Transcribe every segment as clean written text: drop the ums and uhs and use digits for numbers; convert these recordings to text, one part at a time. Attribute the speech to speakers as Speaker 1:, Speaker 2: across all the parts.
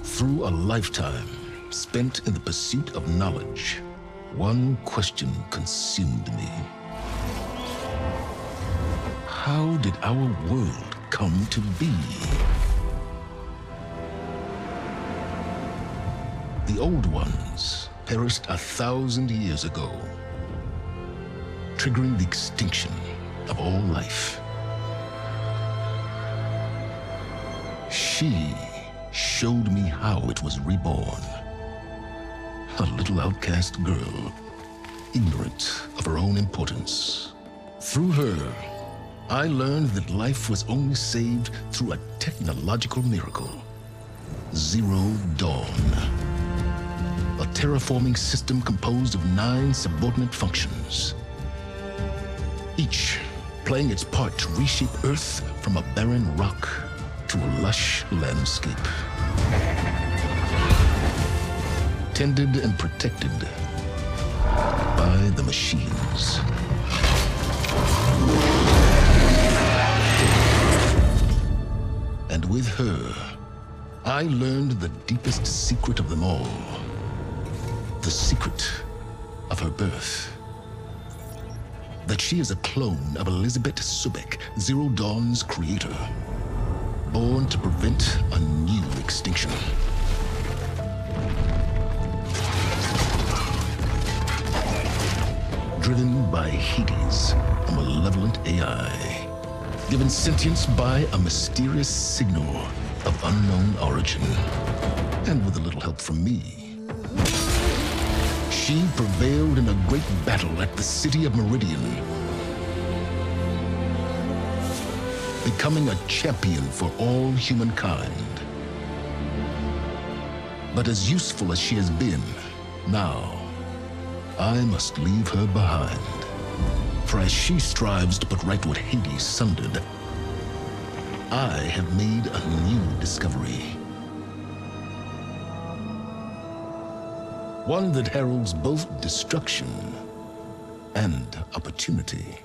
Speaker 1: Through a lifetime spent in the pursuit of knowledge, one question consumed me. How did our world come to be? The old ones perished 1,000 years ago, triggering the extinction of all life. She showed me how it was reborn. A little outcast girl, ignorant of her own importance. Through her, I learned that life was only saved through a technological miracle. Zero Dawn. A terraforming system composed of 9 subordinate functions, each playing its part to reshape Earth from a barren rock to a lush landscape. Tended and protected by the machines. And with her, I learned the deepest secret of them all. The secret of her birth. That she is a clone of Elizabeth Subek, Zero Dawn's creator. Born to prevent a new extinction. Driven by Hades, a malevolent AI. Given sentience by a mysterious signal of unknown origin. And with a little help from me, she prevailed in a great battle at the city of Meridian, becoming a champion for all humankind. But as useful as she has been, now I must leave her behind. For as she strives to put right what Hades sundered, I have made a new discovery. One that heralds both destruction and opportunity.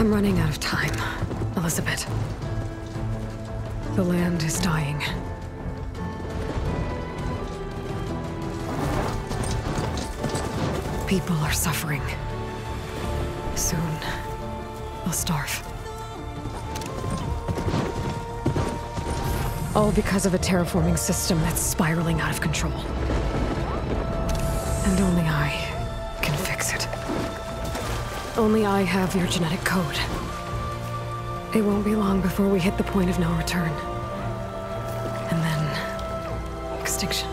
Speaker 2: I'm running out of time, Elizabeth. The land is dying. People are suffering. Soon, they'll starve. All because of a terraforming system that's spiraling out of control. And only I can fix it. Only I have your genetic code. It won't be long before we hit the point of no return. And then... extinction.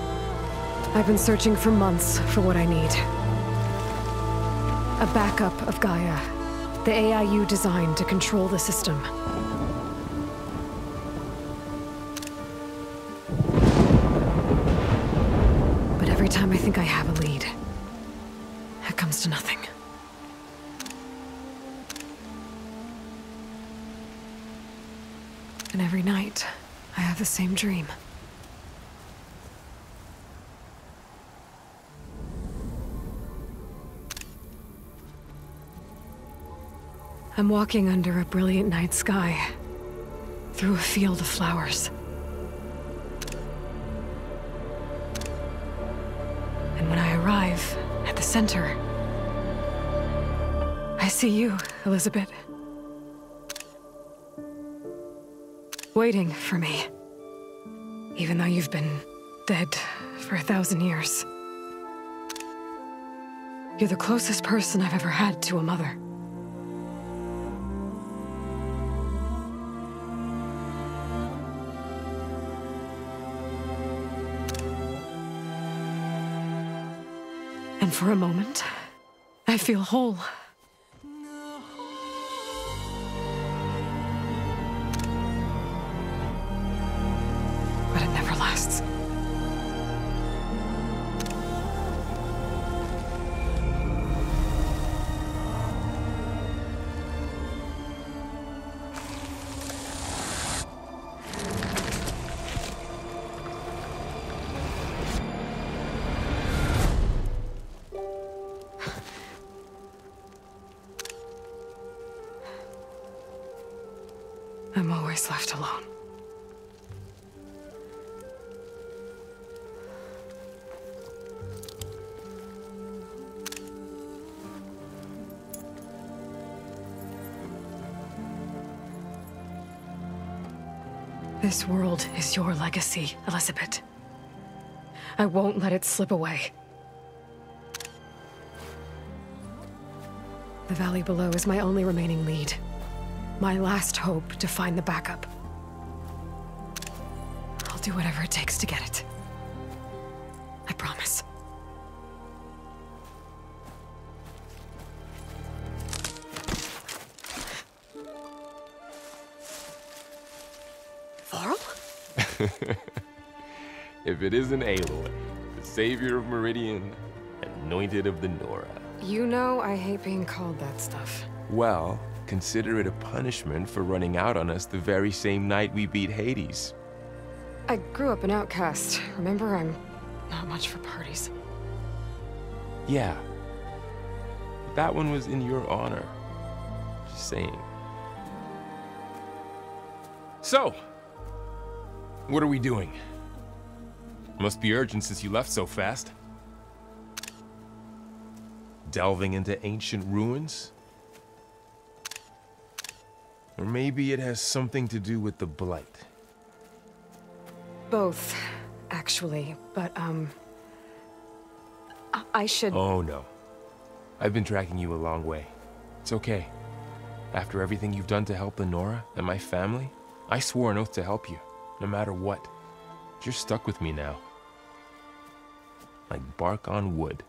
Speaker 2: I've been searching for months for what I need. A backup of Gaia. The AIU designed to control the system. But every time I think I have a lead, it comes to nothing. And every night, I have the same dream. I'm walking under a brilliant night sky, through a field of flowers. And when I arrive at the center, I see you, Elizabeth. Waiting for me. Even though you've been dead for 1,000 years. You're the closest person I've ever had to a mother. And for a moment, I feel whole. But it never lasts. I'm always left alone. This world is your legacy, Elizabeth. I won't let it slip away. The valley below is my only remaining lead. My last hope to find the backup. I'll do whatever it takes to get it. I promise. Varl?
Speaker 3: If it isn't Aloy, the savior of Meridian, anointed of the Nora.
Speaker 2: You know I hate being called that stuff.
Speaker 3: Well, consider it a punishment for running out on us the very same night we beat Hades.
Speaker 2: I grew up an outcast. Remember, I'm not much for parties.
Speaker 3: Yeah. But that one was in your honor. Just saying. So, what are we doing? Must be urgent since you left so fast. Delving into ancient ruins? Or maybe it has something to do with the Blight.
Speaker 2: Both, actually, but, I should...
Speaker 3: Oh, no. I've been tracking you a long way. It's okay. After everything you've done to help the Nora and my family, I swore an oath to help you, no matter what. You're stuck with me now. Like bark on wood.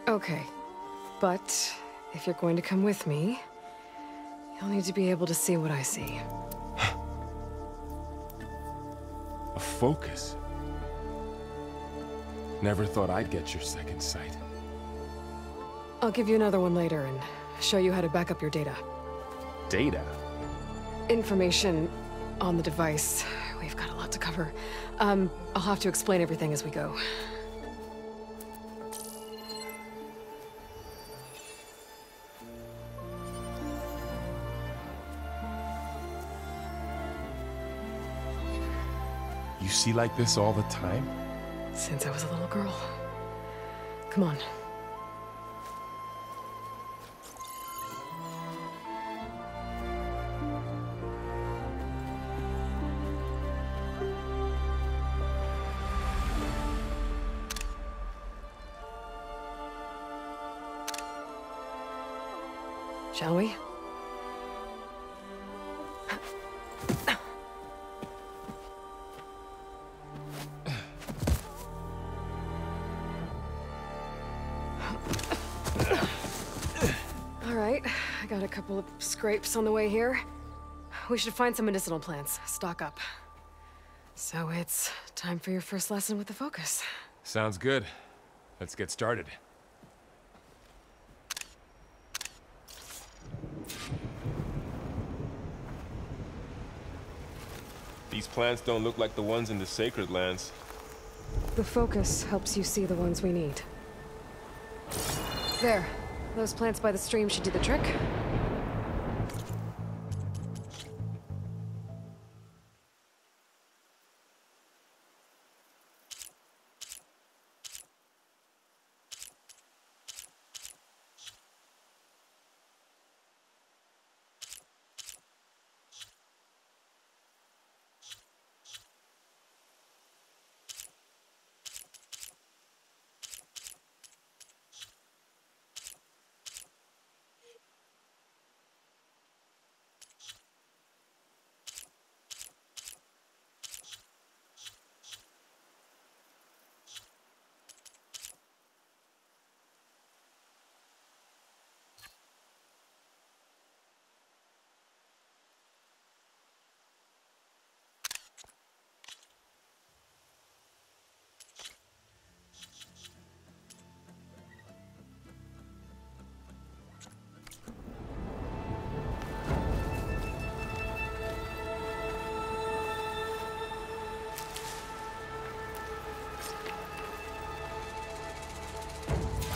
Speaker 2: Okay, but if you're going to come with me, you'll need to be able to see what I see.
Speaker 3: A focus? Never thought I'd get your second sight.
Speaker 2: I'll give you another one later and show you how to back up your data.
Speaker 3: Data?
Speaker 2: Information on the device we've got a lot to cover. I'll have to explain everything as we go.
Speaker 3: You see like this all the time?
Speaker 2: Since I was a little girl. Come on. Shall we? All right, I got a couple of scrapes on the way here. We should find some medicinal plants, stock up. So it's time for your first lesson with the Focus.
Speaker 3: Sounds good. Let's get started. These plants don't look like the ones in the Sacred Lands.
Speaker 2: The Focus helps you see the ones we need. There. Those plants by the stream should do the trick.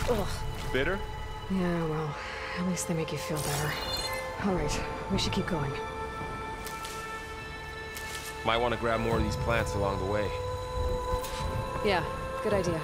Speaker 2: Ugh.
Speaker 3: Bitter?
Speaker 2: Yeah, well, at least they make you feel better. All right, we should keep going.
Speaker 3: Might want to grab more of these plants along the way.
Speaker 2: Yeah, good idea.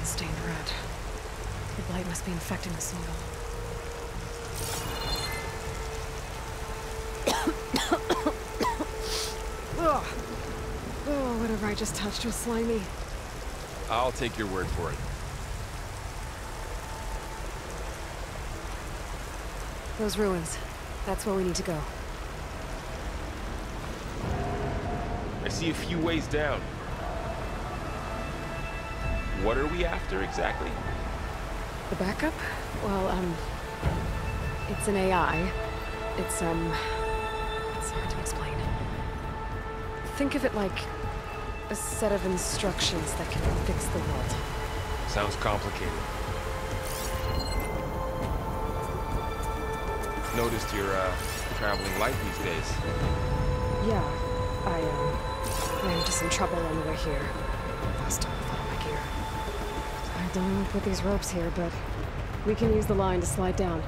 Speaker 2: Stained red. The blight must be infecting the soil. Ugh. Oh, whatever I just touched was slimy.
Speaker 3: I'll take your word for it.
Speaker 2: Those ruins. That's where we need to go.
Speaker 3: I see a few ways down. What are we after exactly?
Speaker 2: The backup? Well, it's an AI. It's hard to explain. Think of it like a set of instructions that can fix the world.
Speaker 3: Sounds complicated. Noticed you're, traveling light these days.
Speaker 2: Yeah, I ran into some trouble on the way here. Lost all of my gear. I don't know who put these ropes here, but We can use the line to slide down.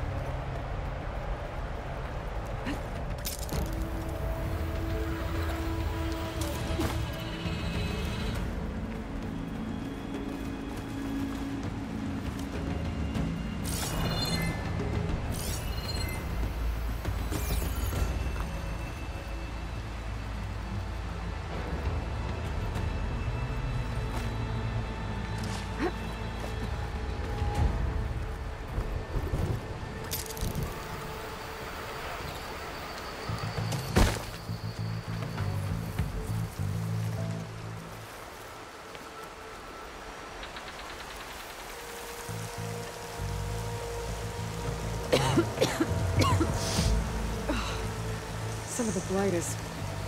Speaker 2: Some of the blight is...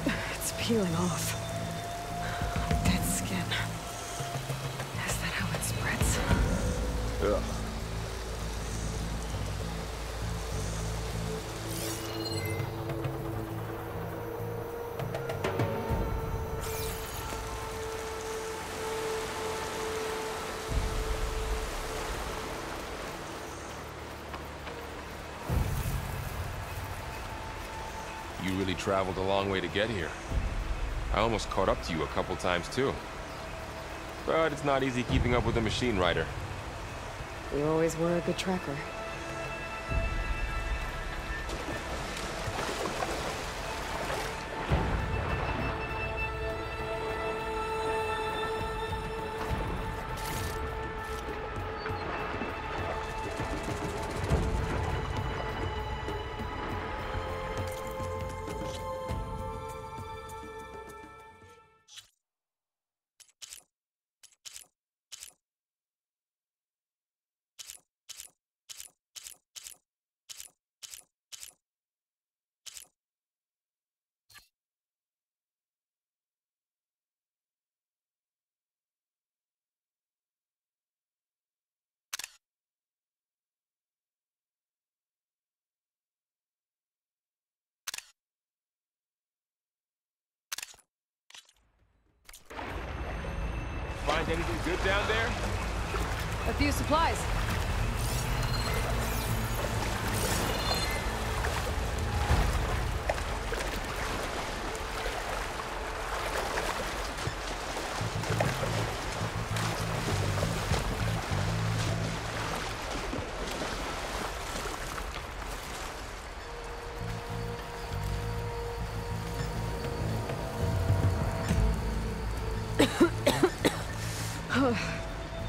Speaker 2: it's peeling off. Dead skin. Is that how it spreads?
Speaker 3: Ugh. You really traveled a long way to get here. I almost caught up to you a couple times too. But it's not easy keeping up with a machine rider.
Speaker 2: You always were a good tracker.
Speaker 3: Find anything good down there?
Speaker 2: A few supplies.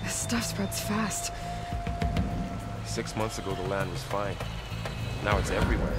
Speaker 2: This stuff spreads fast.
Speaker 3: 6 months ago, the land was fine. Now it's everywhere.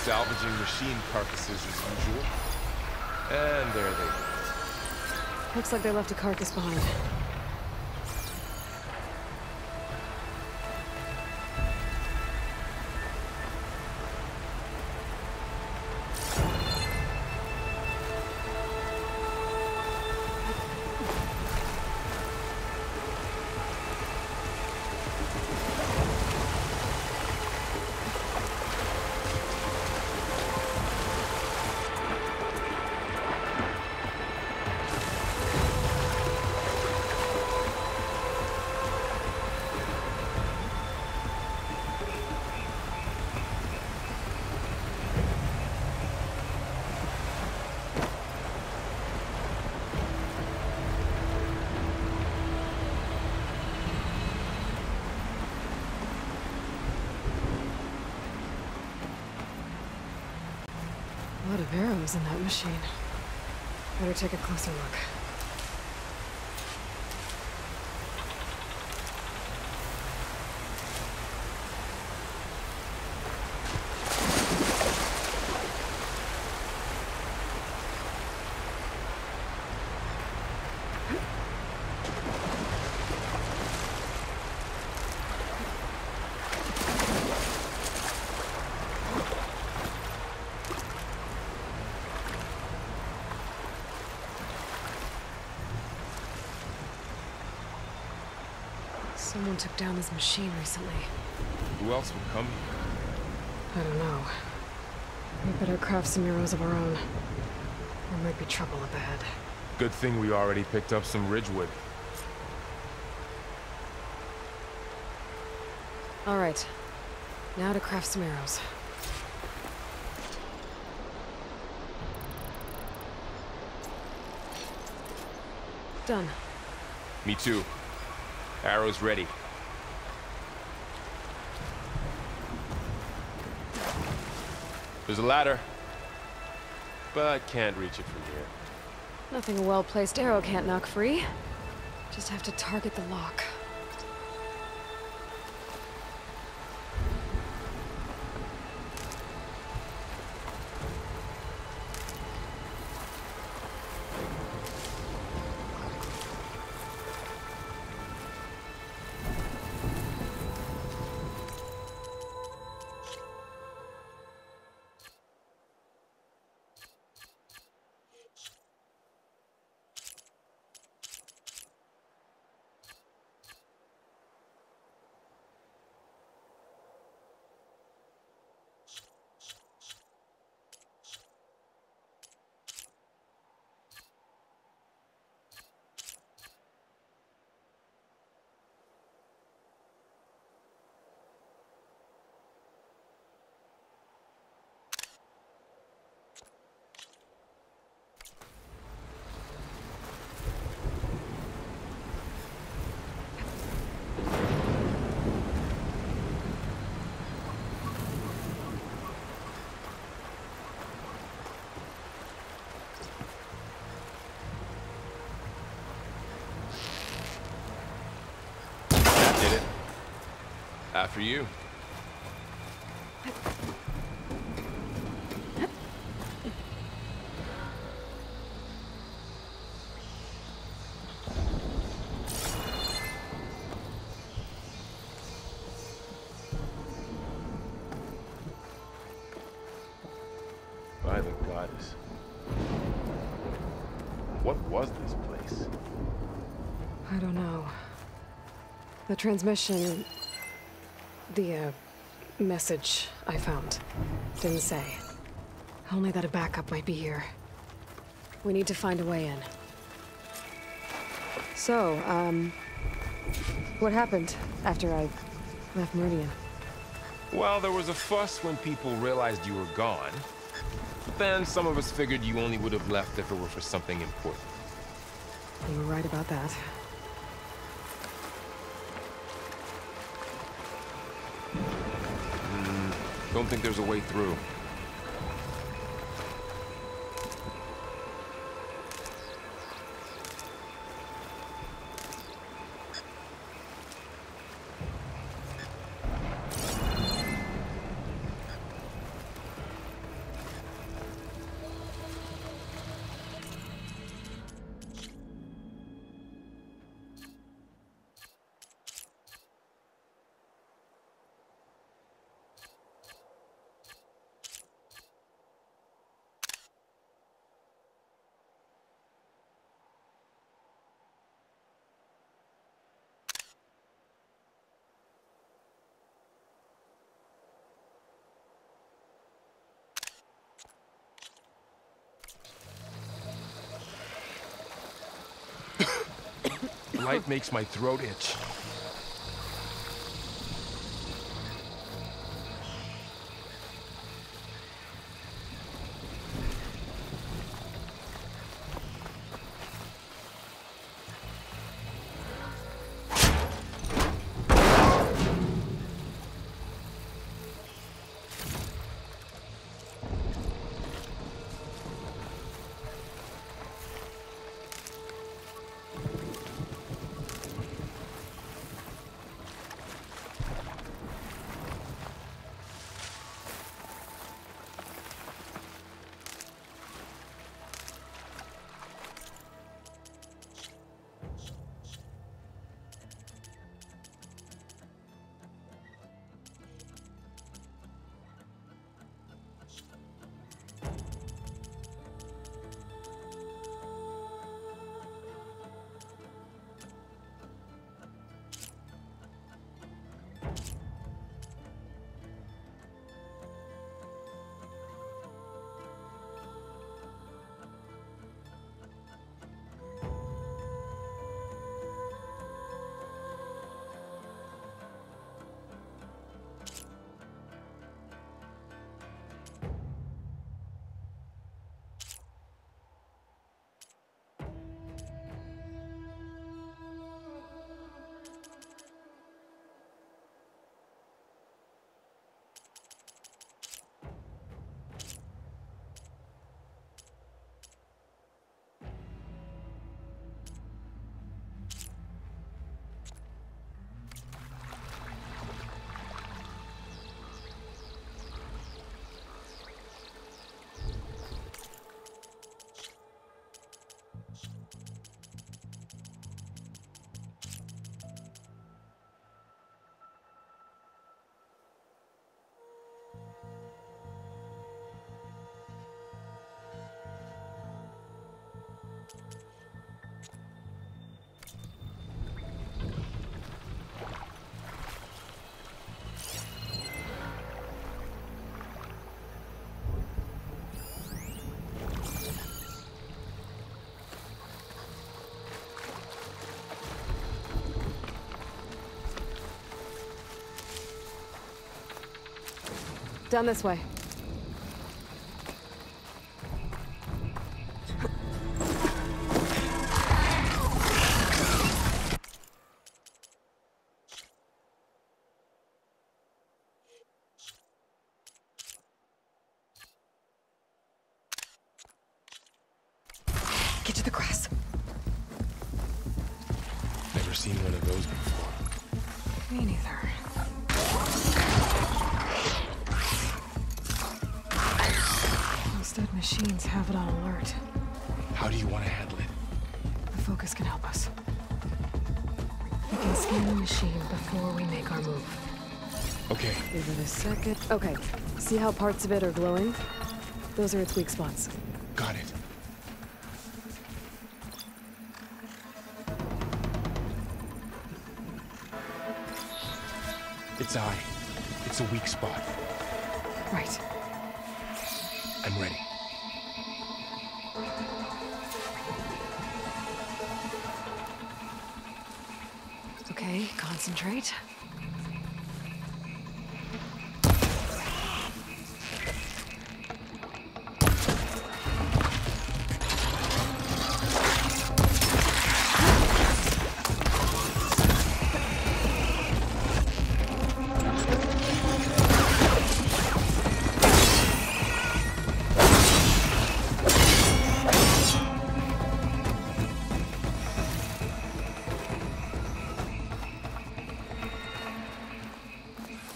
Speaker 3: Salvaging machine carcasses as usual. And there they go.
Speaker 2: Looks like they left a carcass behind. A lot of arrows in that machine. Better take a closer look. Someone took down this machine recently.
Speaker 3: Who else would come here?
Speaker 2: I don't know. We better craft some arrows of our own. There might be trouble up ahead.
Speaker 3: Good thing we already picked up some ridgewood.
Speaker 2: All right. Now to craft some arrows. Done.
Speaker 3: Me too. Arrows ready. There's a ladder, but can't reach it from here.
Speaker 2: Nothing a well-placed arrow can't knock free. Just have to target the lock.
Speaker 3: After you. By the goddess. What was this place?
Speaker 2: I don't know. The transmission... The, message I found didn't say. Only that a backup might be here. We need to find a way in. So, what happened after I left Meridian?
Speaker 3: Well, there was a fuss when people realized you were gone. But then some of us figured you only would have left if it were for something important.
Speaker 2: You were right about that.
Speaker 3: Don't think there's a way through. Light makes my throat itch.
Speaker 2: Down this way. Get to the grass.
Speaker 3: Never seen one of those before.
Speaker 2: Me neither. machines have it on alert.
Speaker 3: How do you want to handle it?
Speaker 2: The focus can help us. We can scan the machine before we make our move.
Speaker 3: Okay.
Speaker 2: Give it a second. Okay. See how parts of it are glowing? Those are its weak spots.
Speaker 3: Got it. Its eye. It's a weak spot.
Speaker 2: Right.
Speaker 3: I'm ready.
Speaker 2: Okay, concentrate.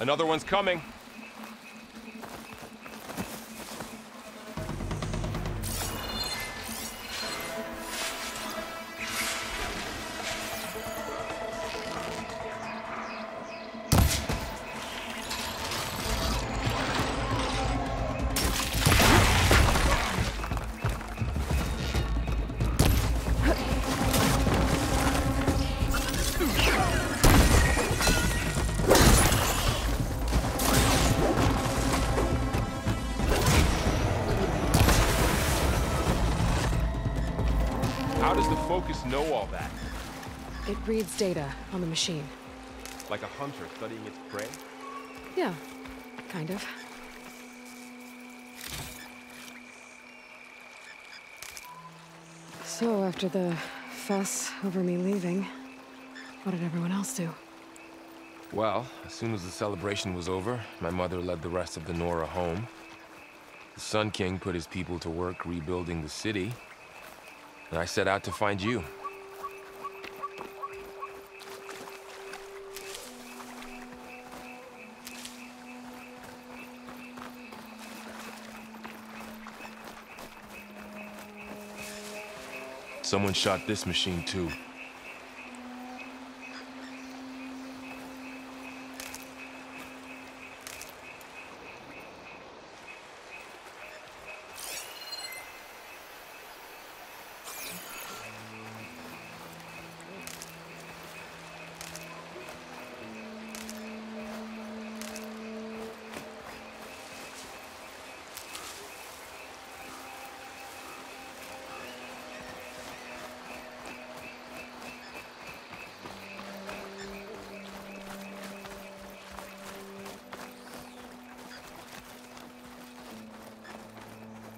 Speaker 3: Another one's coming. How does the focus know all that?
Speaker 2: It reads data on the machine.
Speaker 3: Like a hunter studying its prey?
Speaker 2: Yeah, kind of. So, after the fuss over me leaving, what did everyone else do?
Speaker 3: Well, as soon as the celebration was over, my mother led the rest of the Nora home. The Sun King put his people to work rebuilding the city, and I set out to find you. Someone shot this machine too.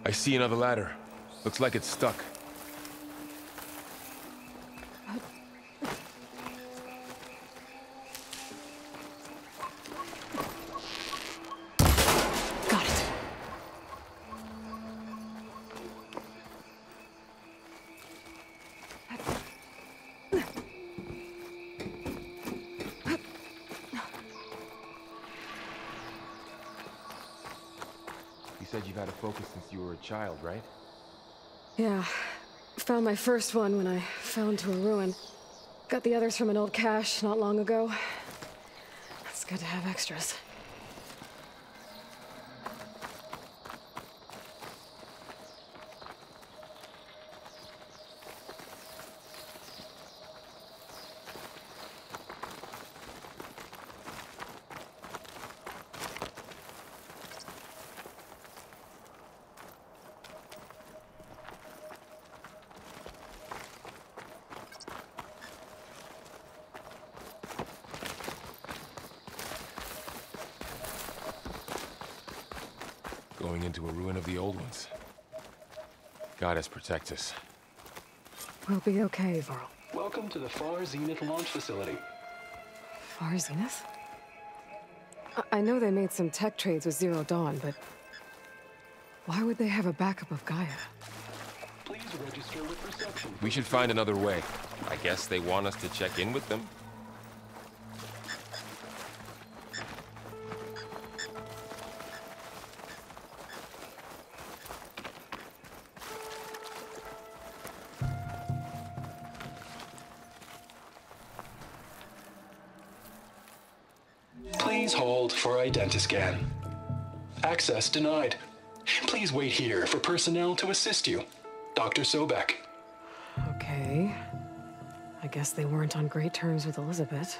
Speaker 3: I see another ladder. Looks like it's stuck.
Speaker 2: Got it.
Speaker 3: You said you've had a focus since you were a child, right?
Speaker 2: Yeah. Found my first one when I fell into a ruin. Got the others from an old cache not long ago. It's good to have extras.
Speaker 3: Going into a ruin of the old ones. Goddess protect us.
Speaker 2: We'll be okay, Varl.
Speaker 4: Welcome to the Far Zenith launch facility.
Speaker 2: Far Zenith? I know they made some tech trades with Zero Dawn, but why would they have a backup of Gaia?
Speaker 4: Please register with reception.
Speaker 3: We should find another way. I guess they want us to check in with them?
Speaker 4: Please hold for identiscan. Access denied. Please wait here for personnel to assist you. Dr. Sobek.
Speaker 2: Okay. I guess they weren't on great terms with Elizabeth.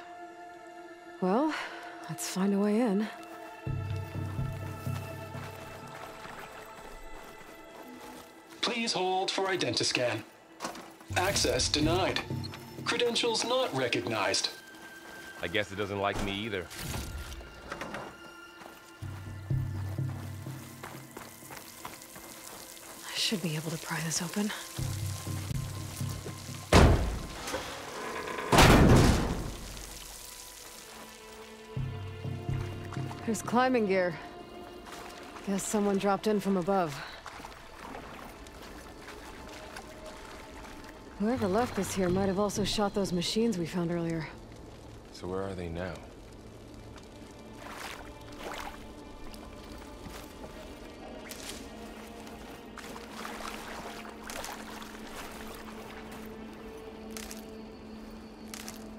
Speaker 2: Well, let's find a way in.
Speaker 4: Please hold for identiscan. Access denied. Credentials not recognized.
Speaker 3: I guess it doesn't like me either.
Speaker 2: I should be able to pry this open. There's climbing gear. Guess someone dropped in from above. Whoever left this here might have also shot those machines we found earlier.
Speaker 3: So where are they now?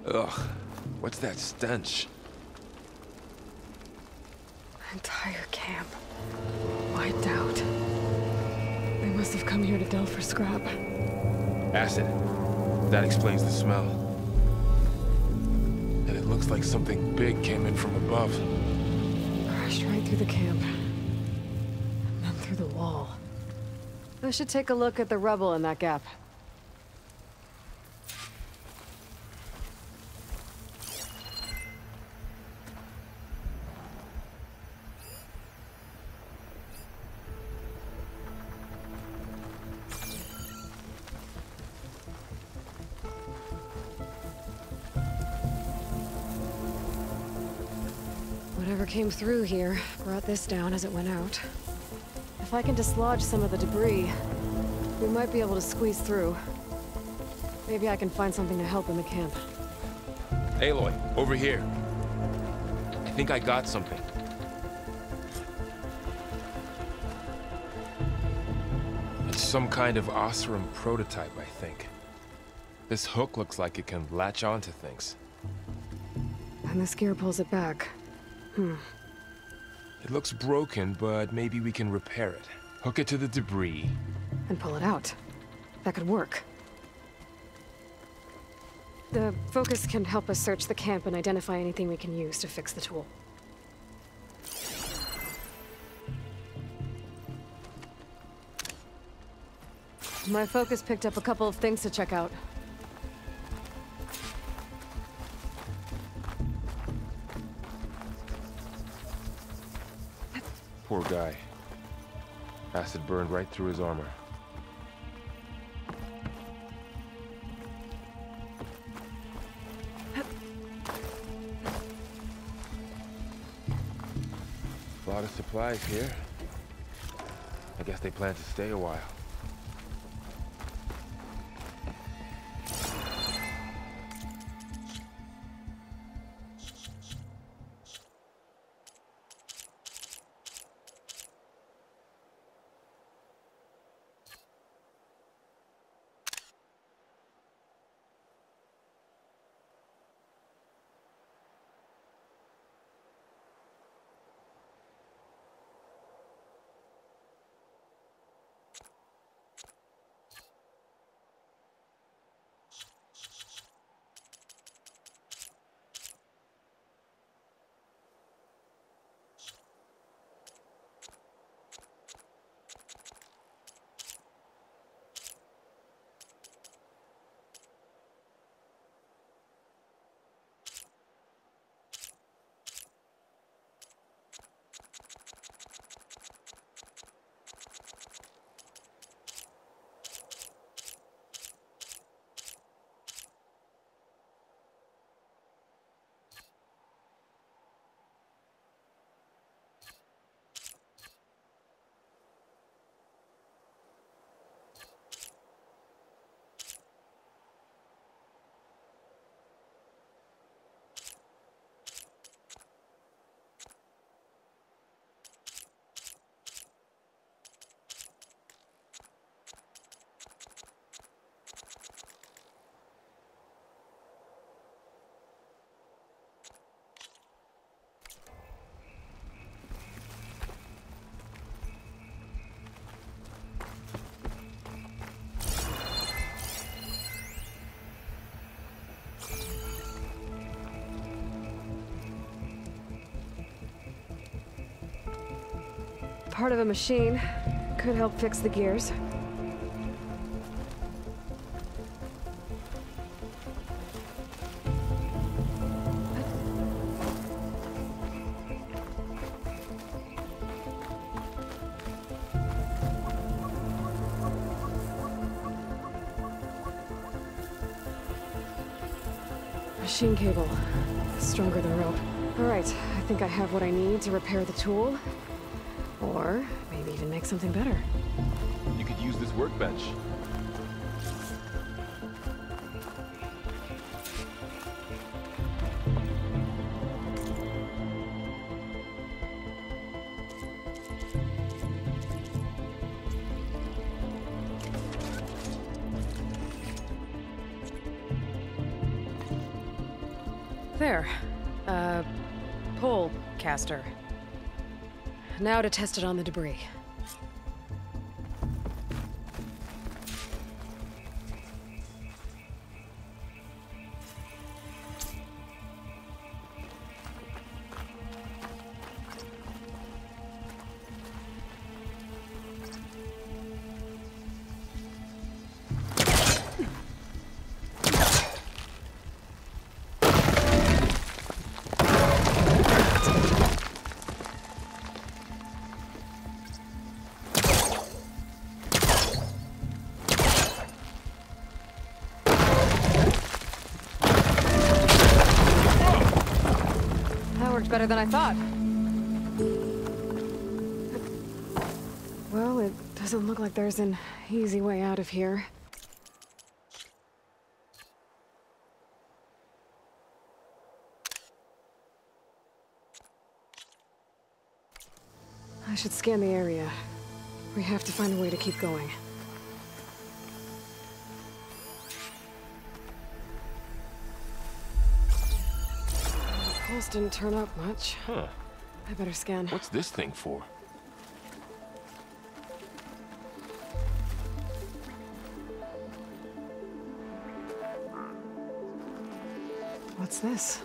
Speaker 3: Ugh, what's that stench?
Speaker 2: Entire camp. Wiped out. They must have come here to delve for scrap.
Speaker 3: Acid. That explains the smell. And it looks like something big came in from above.
Speaker 2: Crashed right through the camp. And then through the wall. I should take a look at the rubble in that gap. Whatever came through here brought this down as it went out. If I can dislodge some of the debris, we might be able to squeeze through. Maybe I can find something to help in the camp.
Speaker 3: Aloy, over here. I think I got something. It's some kind of Osram prototype, I think. This hook looks like it can latch onto things.
Speaker 2: And this gear pulls it back.
Speaker 3: It looks broken, but maybe we can repair it. Hook it to the debris.
Speaker 2: And pull it out. That could work. The focus can help us search the camp and identify anything we can use to fix the tool. My focus picked up a couple of things to check out.
Speaker 3: Poor guy. Acid burned right through his armor. A lot of supplies here. I guess they plan to stay a while.
Speaker 2: part of a machine. Could help fix the gears. Machine cable. Stronger than rope. Alright, I think I have what I need to repair the tool. Or maybe even make something better.
Speaker 3: You could use this workbench.
Speaker 2: There. Pole caster. Now to test it on the debris. Better than I thought. Well, it doesn't look like there's an easy way out of here. I should scan the area. We have to find a way to keep going. Pulse didn't turn up much.
Speaker 3: Huh.
Speaker 2: I better scan.
Speaker 3: What's this thing for?
Speaker 2: What's this?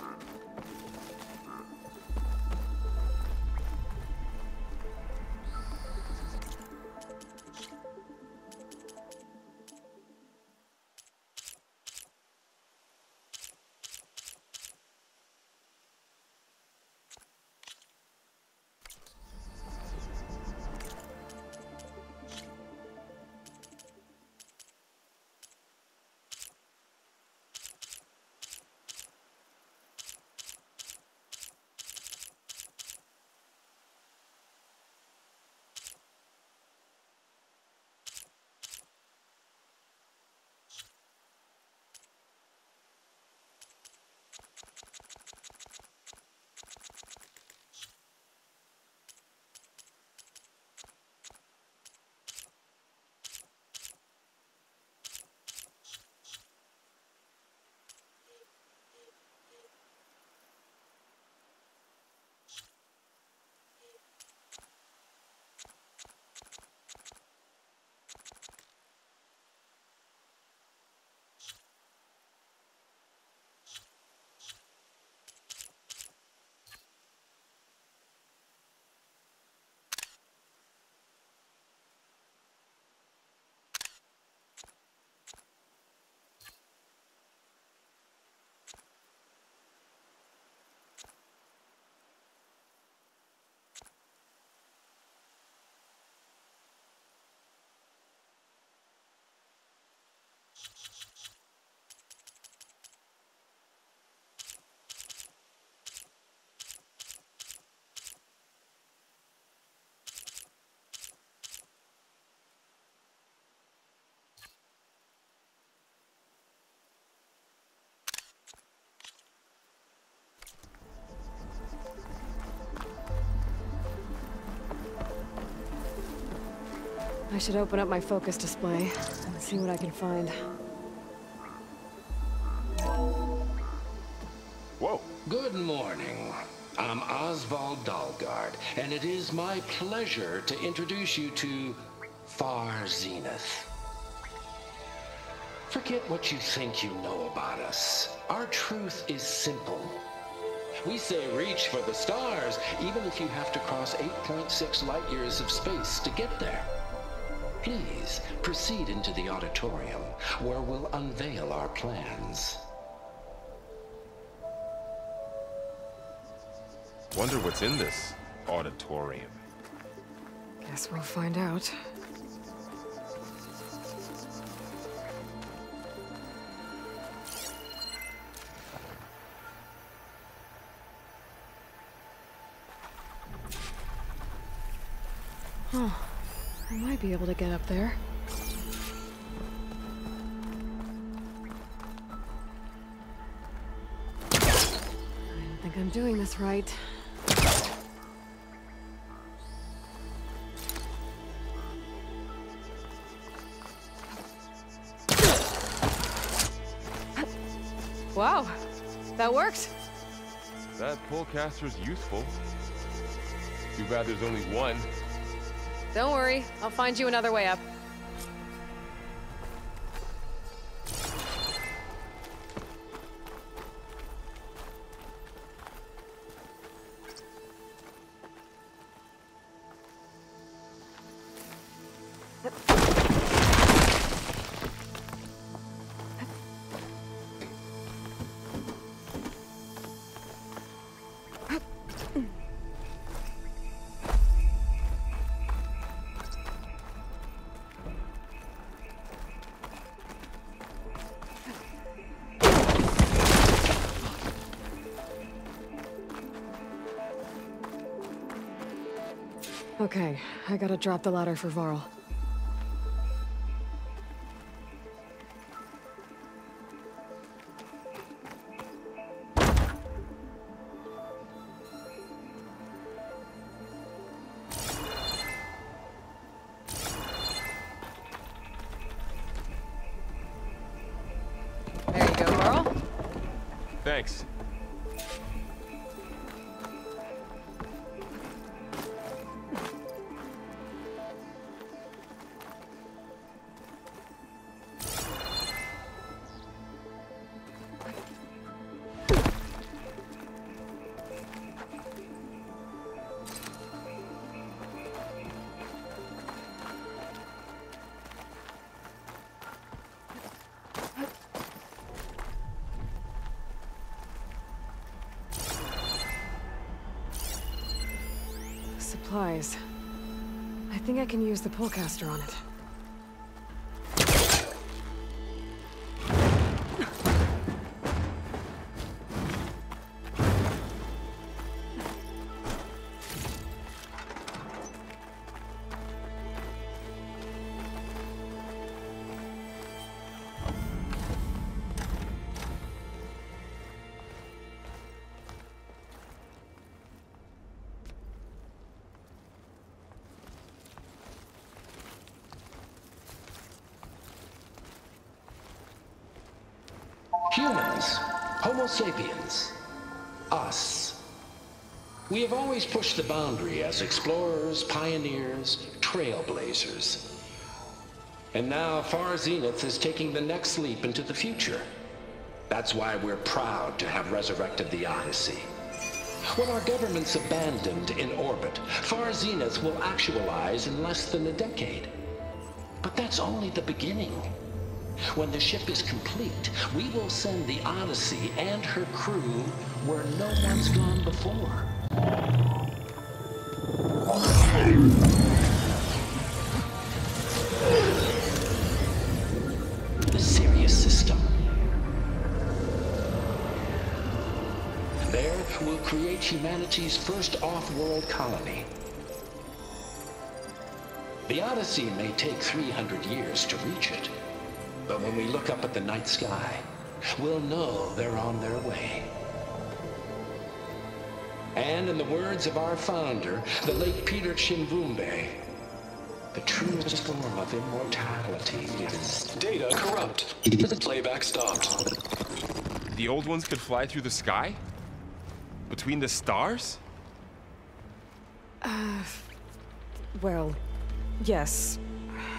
Speaker 2: I should open up my focus display and see what I can find.
Speaker 3: Whoa.
Speaker 5: Good morning. I'm Oswald Dalgard, and it is my pleasure to introduce you to Far Zenith. Forget what you think you know about us. Our truth is simple. We say reach for the stars, even if you have to cross 8.6 light years of space to get there. Please proceed into the auditorium, where we'll unveil our plans.
Speaker 3: Wonder what's in this auditorium.
Speaker 2: Guess we'll find out. Huh. I might be able to get up there. I don't think I'm doing this right. Wow, that worked.
Speaker 3: That pullcaster's useful. Too bad there's only one.
Speaker 2: Don't worry, I'll find you another way up. Okay, I gotta drop the ladder for Varl. There you go, Varl.
Speaker 3: Thanks.
Speaker 2: Supplies. I think I can use the pullcaster on it.
Speaker 5: Humans, Homo sapiens, us. We have always pushed the boundary as explorers, pioneers, trailblazers. And now Far Zenith is taking the next leap into the future. That's why we're proud to have resurrected the Odyssey. When our government's abandoned in orbit, Far Zenith will actualize in less than a decade. But that's only the beginning. When the ship is complete, we will send the Odyssey and her crew where no one's gone before. The Sirius system. There, we'll create humanity's first off-world colony. The Odyssey may take 300 years to reach it. But when we look up at the night sky, we'll know they're on their way. And in the words of our founder, the late Peter Chimbumbe, the truest form of immortality is...
Speaker 4: Data corrupt. Playback stopped.
Speaker 3: The old ones could fly through the sky? Between the stars?
Speaker 2: Well, yes.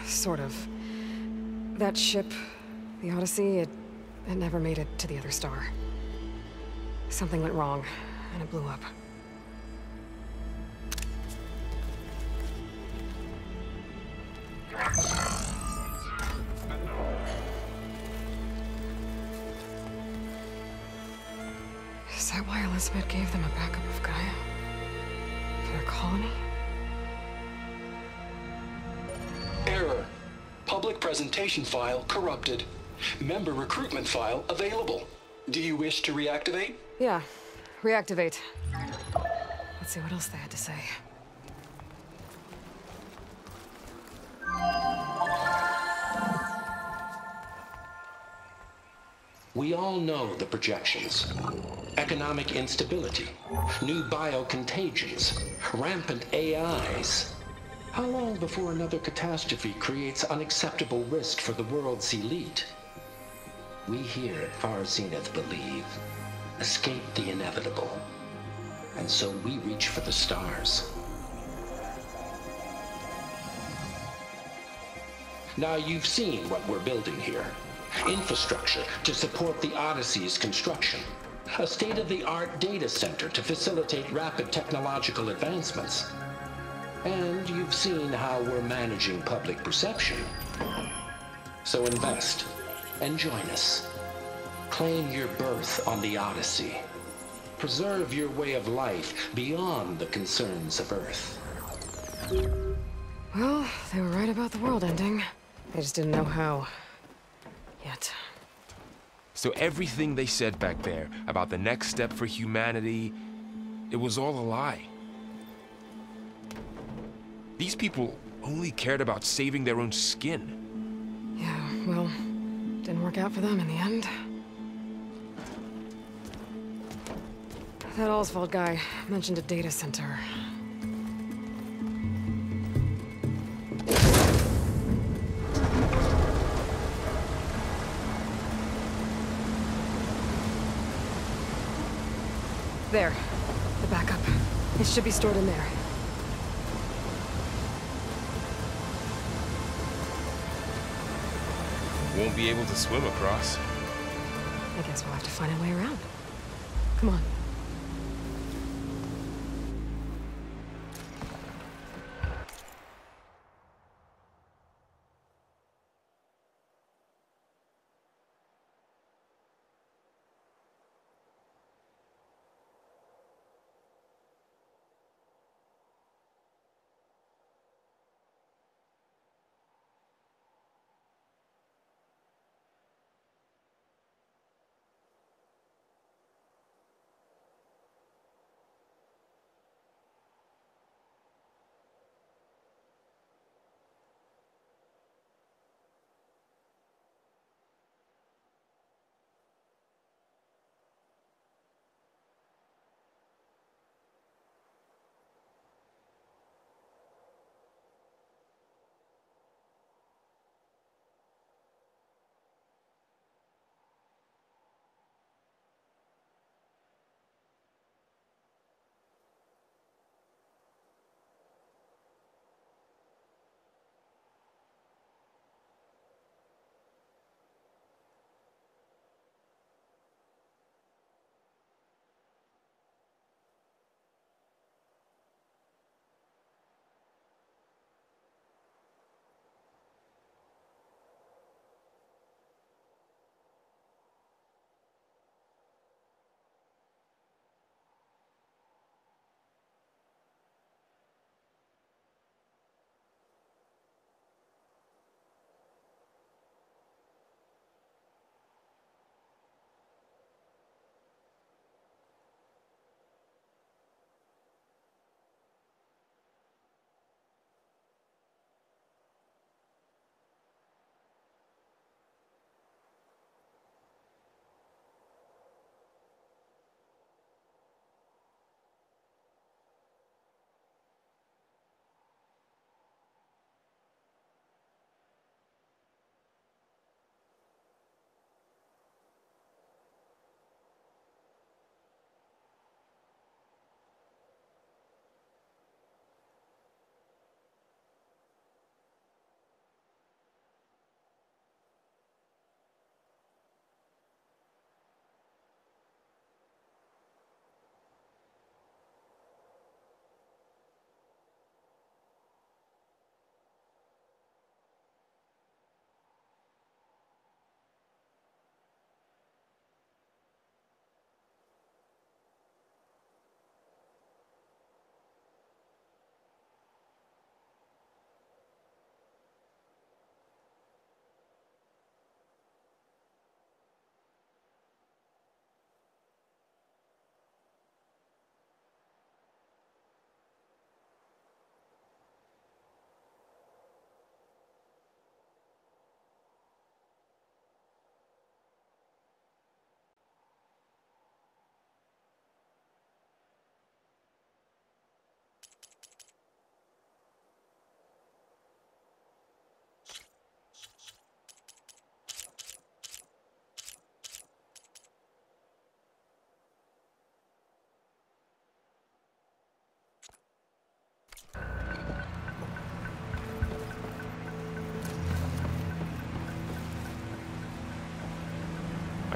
Speaker 2: Sort of. That ship, the Odyssey, it never made it to the other star. Something went wrong. and it blew up. Is that why Elizabeth gave them a backup of Gaia? For their colony?
Speaker 4: Error. Public presentation file corrupted. Member recruitment file available. Do you wish to reactivate?
Speaker 2: Yeah, reactivate. Let's see what else they had to say.
Speaker 5: We all know the projections. Economic instability, new biocontagions, rampant AIs. How long before another catastrophe creates unacceptable risk for the world's elite? We here at Far Zenith believe, escape the inevitable. And so we reach for the stars. Now you've seen what we're building here. Infrastructure to support the Odyssey's construction. A state-of-the-art data center to facilitate rapid technological advancements. And you've seen how we're managing public perception. So invest and join us. Claim your berth on the Odyssey. Preserve your way of life beyond the concerns of Earth.
Speaker 2: Well, they were right about the world ending. They just didn't know how. Yet.
Speaker 3: So everything they said back there about the next step for humanity, it was all a lie. These people only cared about saving their own skin.
Speaker 2: Yeah, well, didn't work out for them in the end. That Oswald guy mentioned a data center. There. The backup. It should be stored in there.
Speaker 3: Won't be able to swim across.
Speaker 2: I guess we'll have to find a way around. Come on.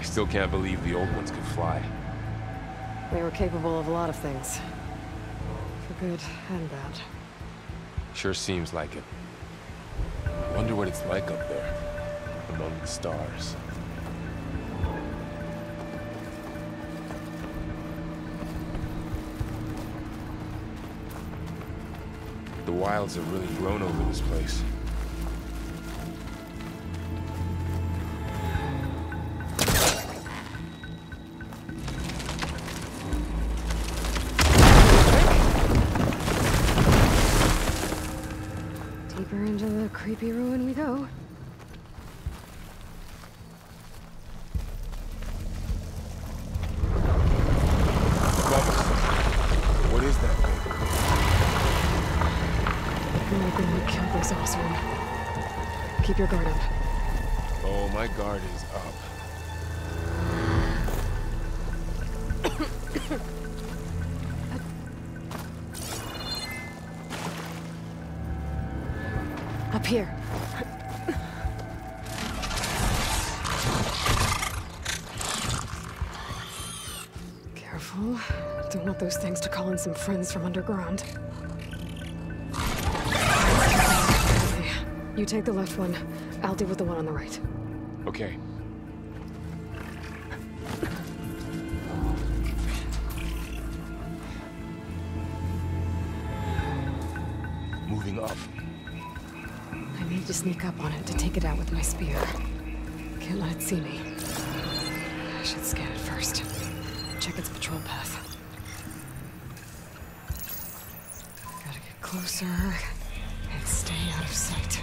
Speaker 3: still can't believe the old ones could fly.
Speaker 2: They were capable of a lot of things. For good and bad.
Speaker 3: Sure seems like it. Wonder what it's like up there, among the stars. The wilds have really grown over this place.
Speaker 2: Deeper into the creepy ruin we go.
Speaker 3: What is that thing?
Speaker 2: Maybe we killed those Osram. Keep your guard up.
Speaker 3: Oh, my guard is up.
Speaker 2: Up here. Careful. Don't want those things to call in some friends from underground. You take the left one. I'll deal with the one on the right.
Speaker 3: Okay. Moving up.
Speaker 2: I need to sneak up on it to take it out with my spear. Can't let it see me. I should scan it first. Check its patrol path. Gotta get closer and stay out of sight.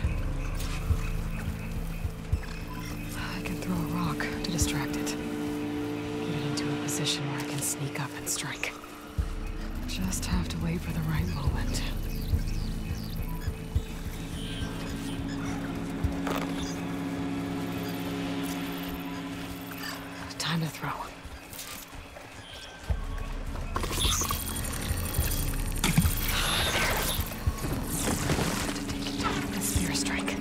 Speaker 2: I can throw a rock to distract it. Get it into a position where I can sneak up and strike. Just have to wait for the right moment. Time to throw. Take it down with a spear strike.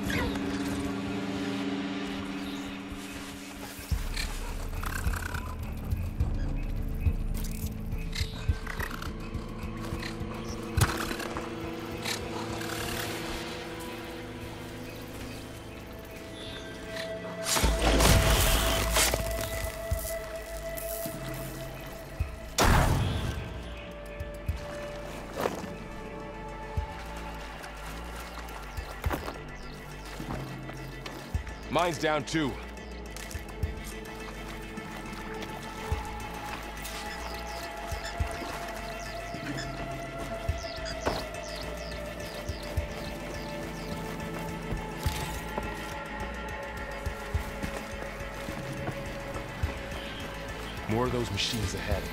Speaker 3: Mine's down too. More of those machines ahead.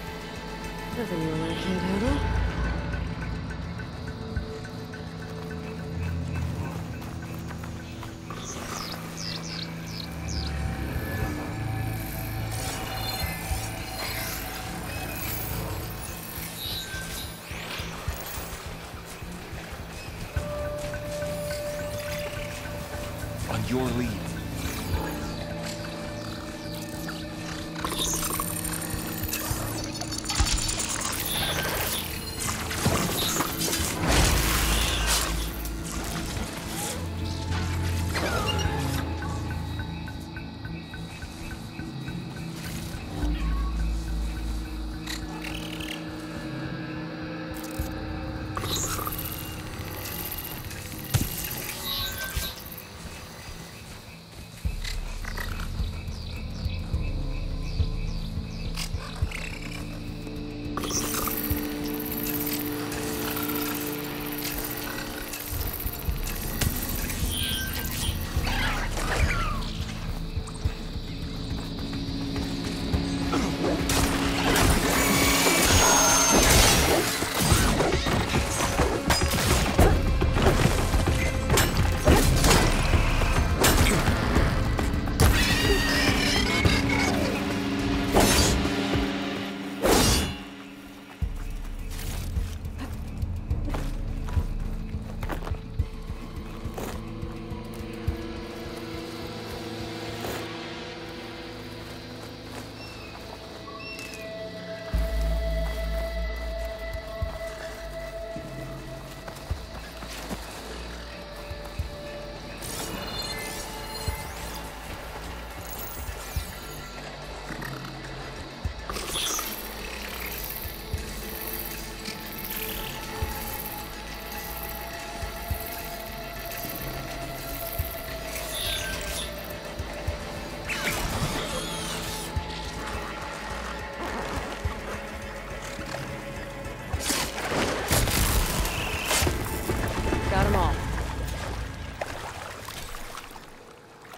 Speaker 2: Nothing you and I can't handle.
Speaker 3: On your lead.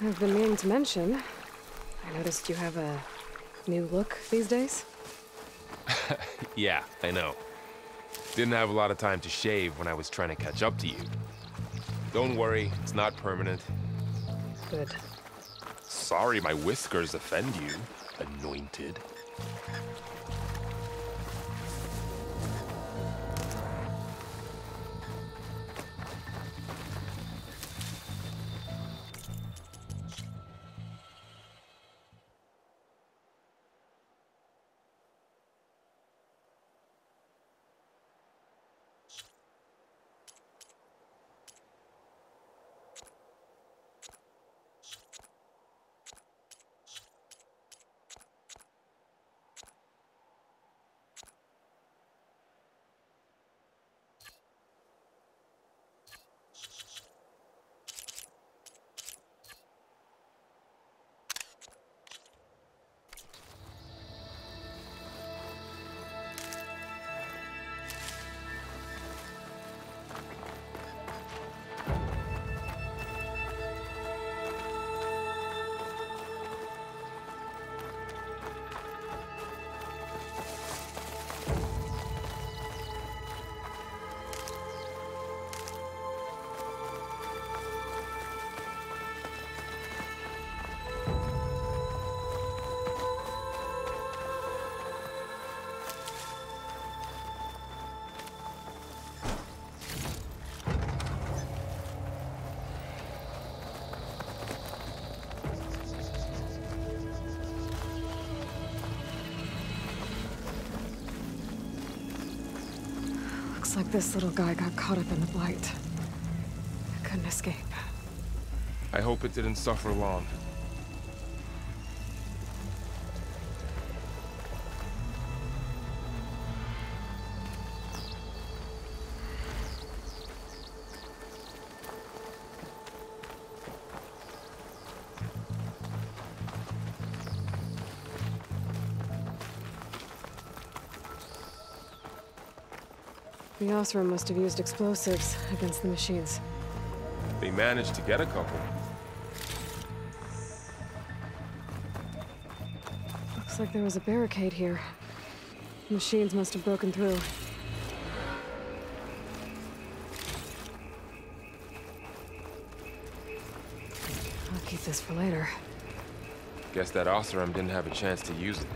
Speaker 2: I've been meaning to mention, I noticed you have a new look these days.
Speaker 3: Yeah, I know. Didn't have a lot of time to shave when I was trying to catch up to you. Don't worry, it's not permanent.
Speaker 2: Good.
Speaker 3: Sorry my whiskers offend you, anointed.
Speaker 2: Looks like this little guy got caught up in the blight. Couldn't escape.
Speaker 3: I hope it didn't suffer long.
Speaker 2: The Osram must have used explosives against the machines.
Speaker 3: They managed to get a couple.
Speaker 2: Looks like there was a barricade here. Machines must have broken through. I'll keep this for later.
Speaker 3: Guess that Osram didn't have a chance to use it.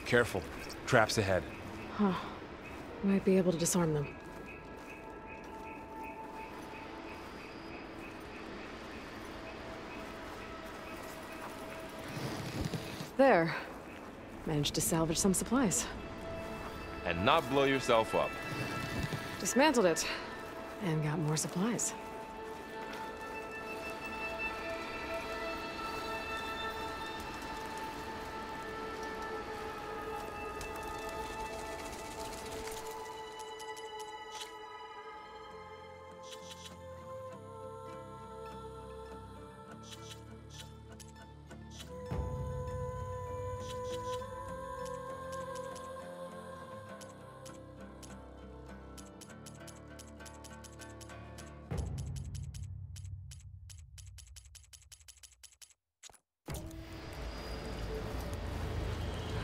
Speaker 3: Careful. Traps ahead.
Speaker 2: Huh. Might be able to disarm them. There. Managed to salvage some supplies.
Speaker 3: And not blow yourself up.
Speaker 2: Dismantled it. And got more supplies.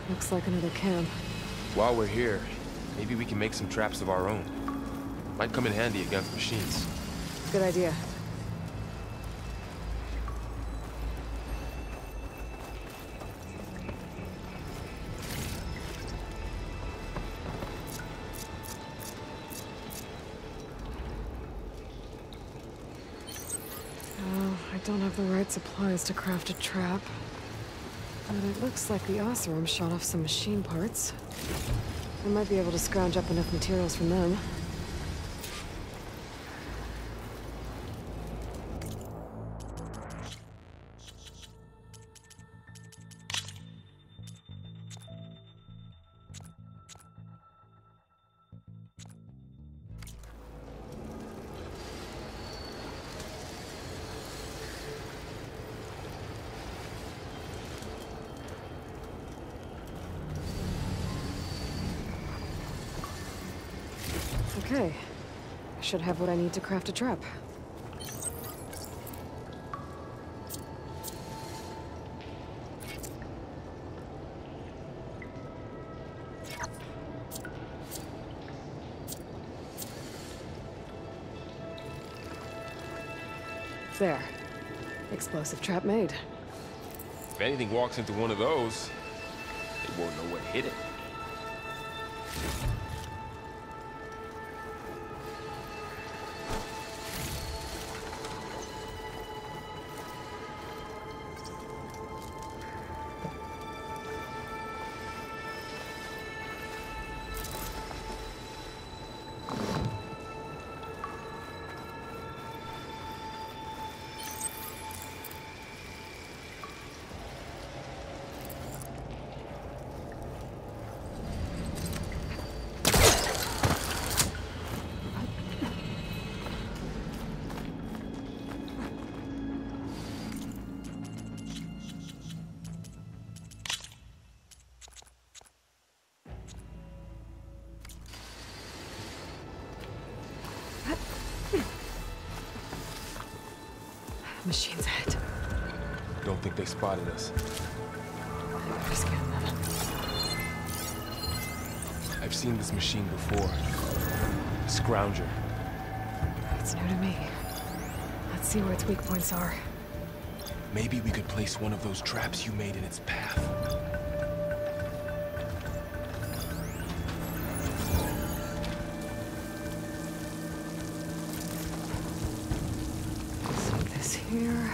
Speaker 2: Looks like another camp.
Speaker 3: While we're here, maybe we can make some traps of our own. Might come in handy against machines.
Speaker 2: Good idea. Oh, I don't have the right supplies to craft a trap. But it looks like the Osram shot off some machine parts. I might be able to scrounge up enough materials from them. Okay. Should have what I need to craft a trap. There. Explosive trap made.
Speaker 3: If anything walks into one of those, they won't know what hit it.
Speaker 2: Machine's ahead.
Speaker 3: Don't think they spotted us.
Speaker 2: I better scan them.
Speaker 3: I've seen this machine before. A scrounger.
Speaker 2: It's new to me. Let's see where its weak points are.
Speaker 3: Maybe we could place one of those traps you made in its path.
Speaker 2: Stick this here.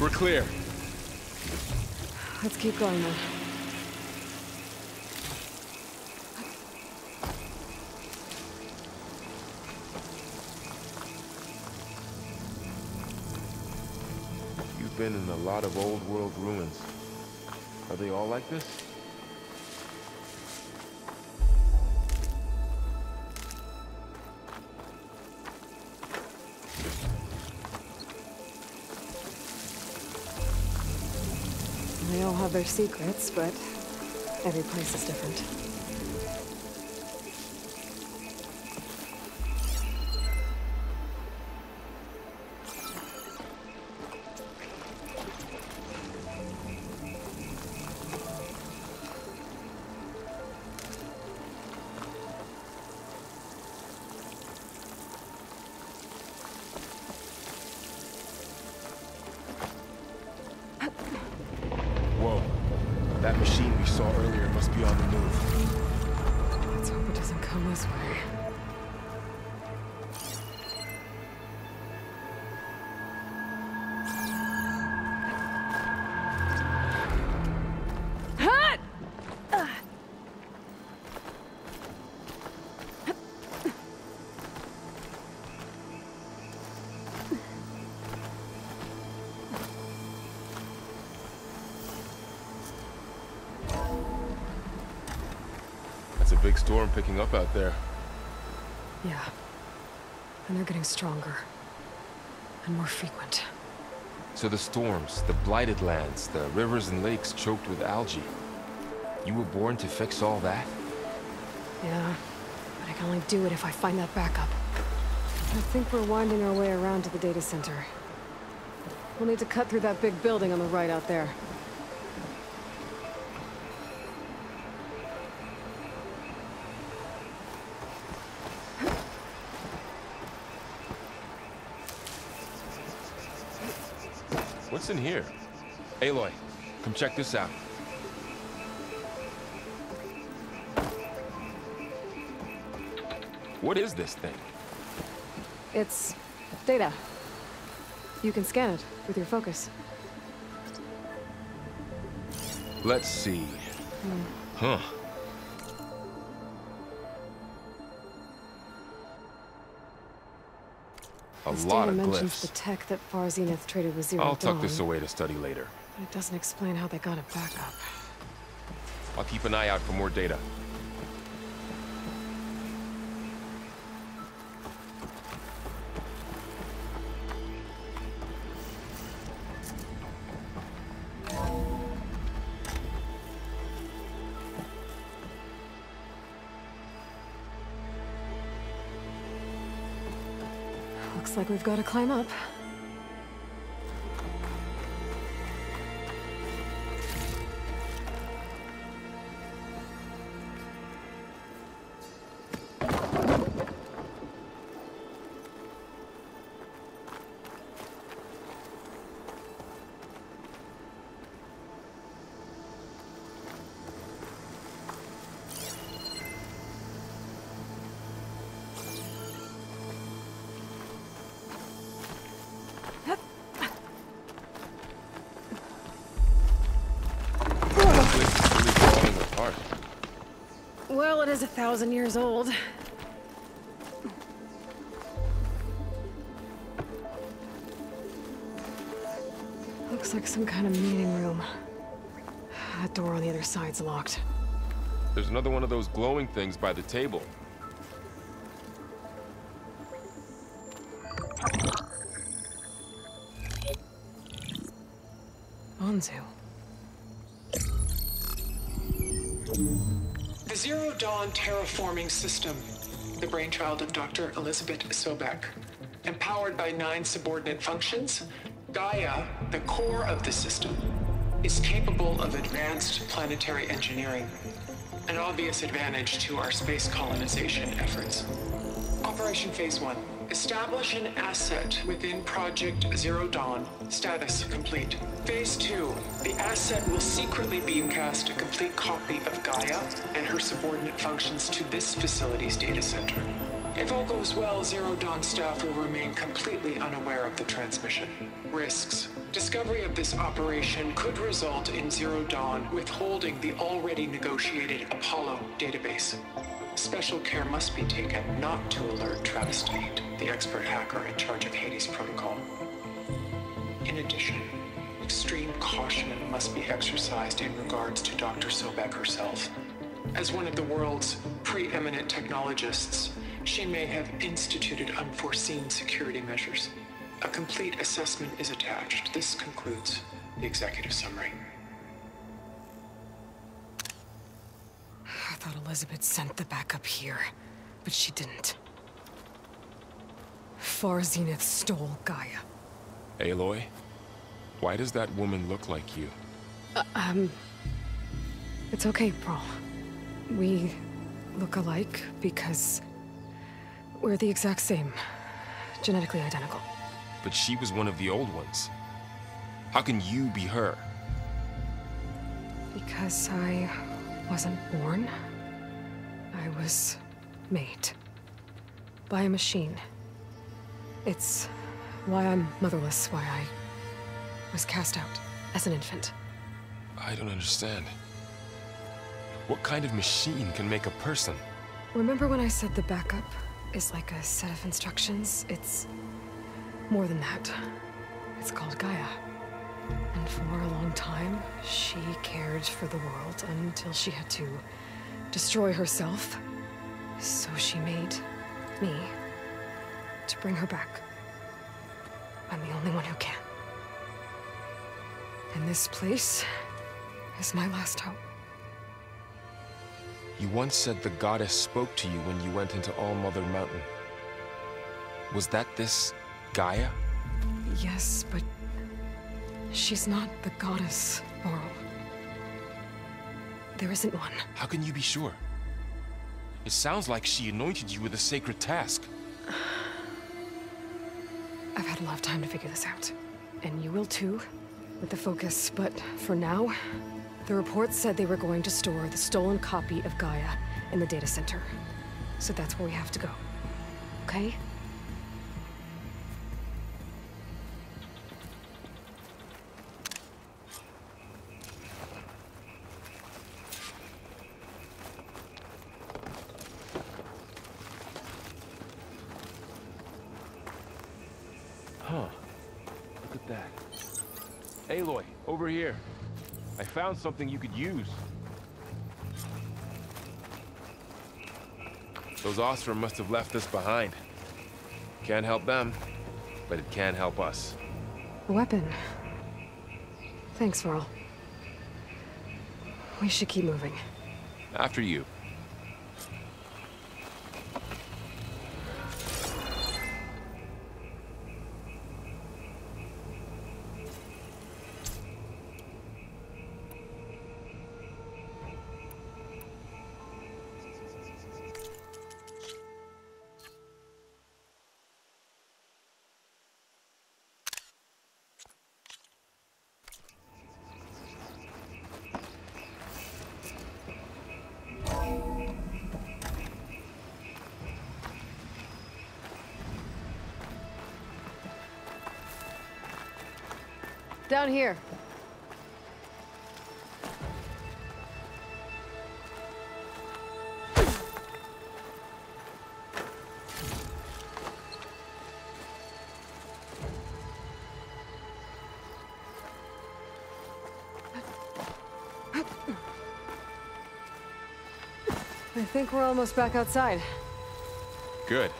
Speaker 3: We're clear.
Speaker 2: Let's keep going then.
Speaker 3: You've been in a lot of old world ruins. Are they all like this?
Speaker 2: They all have their secrets, but every place is different.
Speaker 3: Whoa. That machine we saw earlier must be on the move.
Speaker 2: Let's hope it doesn't come this way.
Speaker 3: That's a big storm picking up out there.
Speaker 2: Yeah. And they're getting stronger. And more frequent.
Speaker 3: So the storms, the blighted lands, the rivers and lakes choked with algae. You were born to fix all that?
Speaker 2: Yeah. But I can only do it if I find that backup. I think we're winding our way around to the data center. We'll need to cut through that big building on the right out there.
Speaker 3: What's in here? Aloy, come check this out. What is this thing?
Speaker 2: It's data. You can scan it with your focus.
Speaker 3: Let's see. Huh. A
Speaker 2: This
Speaker 3: lot
Speaker 2: data
Speaker 3: of
Speaker 2: mentions
Speaker 3: glyphs.
Speaker 2: the tech that Far Zenith traded with Zero
Speaker 3: I'll
Speaker 2: Dawn,
Speaker 3: tuck this away to study later.
Speaker 2: but it doesn't explain how they got it back up.
Speaker 3: I'll keep an eye out for more data.
Speaker 2: Looks like we've got to climb up.
Speaker 3: This is really falling apart.
Speaker 2: Well, it is 1,000 years old. Looks like some kind of meeting room. That door on the other side's locked.
Speaker 3: There's another one of those glowing things by the table.
Speaker 2: Onzu.
Speaker 6: The Zero Dawn terraforming system, the brainchild of Dr. Elizabeth Sobek. Empowered by 9 subordinate functions, Gaia, the core of the system, is capable of advanced planetary engineering, an obvious advantage to our space colonization efforts. Operation Phase 1. Establish an asset within Project Zero Dawn. Status complete. Phase 2. The asset will secretly beamcast a complete copy of Gaia and her subordinate functions to this facility's data center. If all goes well, Zero Dawn staff will remain completely unaware of the transmission. Risks. Discovery of this operation could result in Zero Dawn withholding the already negotiated Apollo database. Special care must be taken not to alert Travis Tate, the expert hacker in charge of Hades Protocol. In addition, extreme caution must be exercised in regards to Dr. Sobek herself. As one of the world's preeminent technologists, she may have instituted unforeseen security measures. A complete assessment is attached. This concludes the executive summary.
Speaker 2: I thought Elizabeth sent the backup here, but she didn't. Far Zenith stole Gaia.
Speaker 3: Aloy? Why does that woman look like you?
Speaker 2: It's okay, Brawl. We look alike because we're the exact same. Genetically identical.
Speaker 3: But she was one of the old ones. How can you be her?
Speaker 2: Because I wasn't born. I was made. By a machine. It's why I'm motherless, why I was cast out as an infant.
Speaker 3: I don't understand. What kind of machine can make a person?
Speaker 2: Remember when I said the backup is like a set of instructions? It's more than that. It's called Gaia. And for a long time, she cared for the world until she had to destroy herself. So she made me to bring her back. I'm the only one who can. And this place is my last hope.
Speaker 3: You once said the goddess spoke to you when you went into All-Mother Mountain. Was that this Gaia?
Speaker 2: Yes, but she's not the goddess, Laurel. There isn't one.
Speaker 3: How can you be sure? It sounds like she anointed you with a sacred task.
Speaker 2: I've had a lot of time to figure this out. And you will too, with the focus. But for now, the report said they were going to store the stolen copy of Gaia in the data center. So that's where we have to go. Okay?
Speaker 3: Huh. Look at that. Aloy, over here. I found something you could use. Those Ostrom must have left us behind. Can't help them, but it can help us.
Speaker 2: A weapon. Thanks, Varl. We should keep moving.
Speaker 3: After you.
Speaker 2: Down here. I think we're almost back outside.
Speaker 3: Good.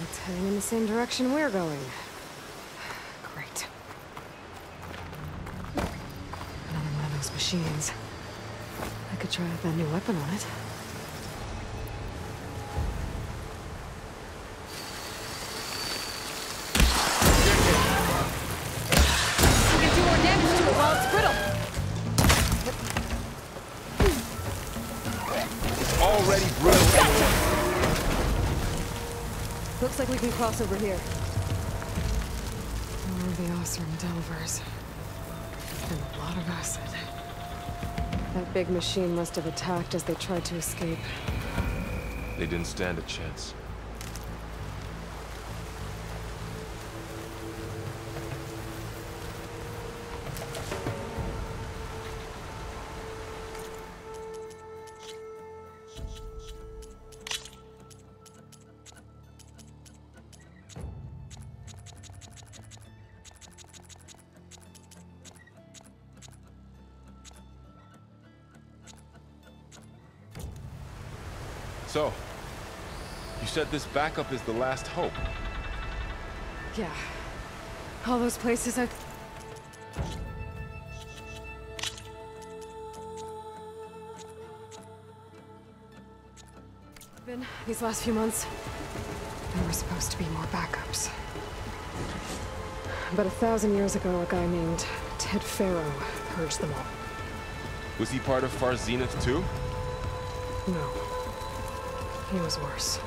Speaker 2: It's heading in the same direction we're going. Great. Another one of those machines. I could try out that new weapon on it. We can do more damage to it while it's brittle.
Speaker 3: It's already brittle.
Speaker 2: Looks like we can cross over here. More of the Ostrom Delvers. And a lot of acid. That big machine must have attacked as they tried to escape.
Speaker 3: They didn't stand a chance. So, you said this backup is the last hope.
Speaker 2: Yeah. All those places I've... been these last few months. There were supposed to be more backups. But 1,000 years ago, a guy named Ted Faro purged them all.
Speaker 3: Was he part of Far Zenith too?
Speaker 2: No. He was worse.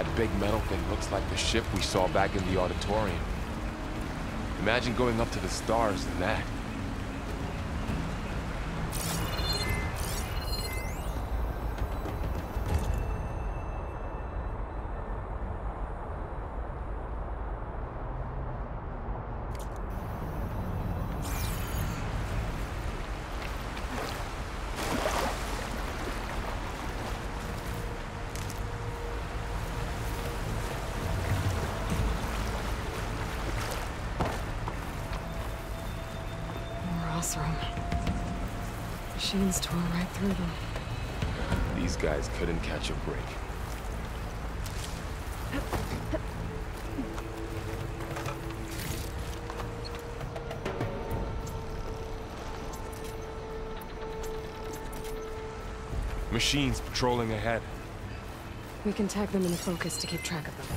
Speaker 3: That big metal thing looks like the ship we saw back in the auditorium. Imagine going up to the stars in that.
Speaker 2: Room. Machines tore right through them.
Speaker 3: These guys couldn't catch a break. Machines patrolling ahead.
Speaker 2: We can tag them in the focus to keep track of them.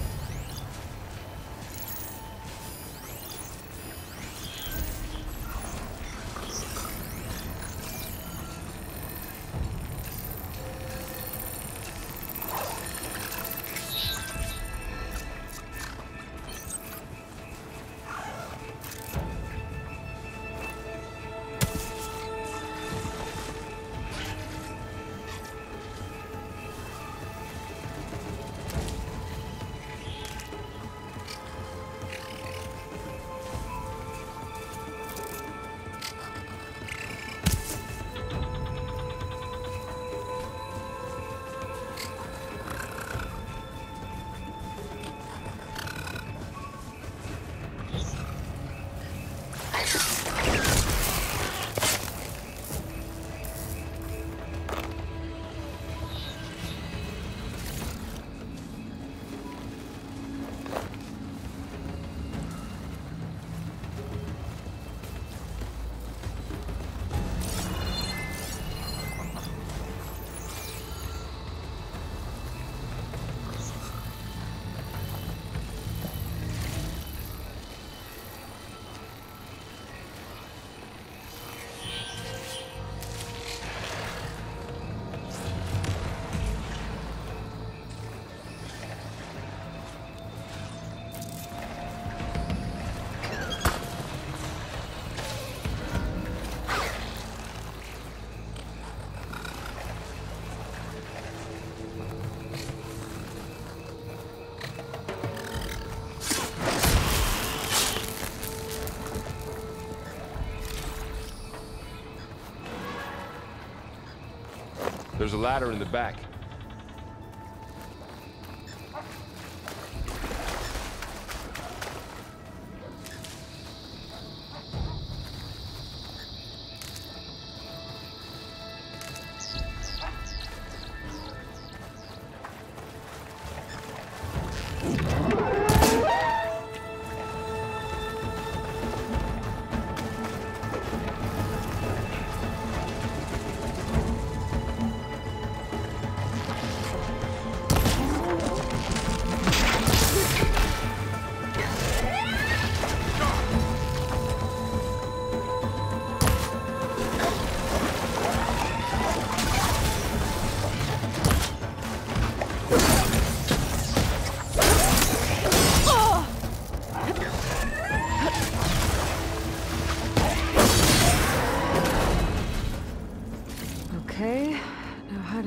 Speaker 3: There's a ladder in the back.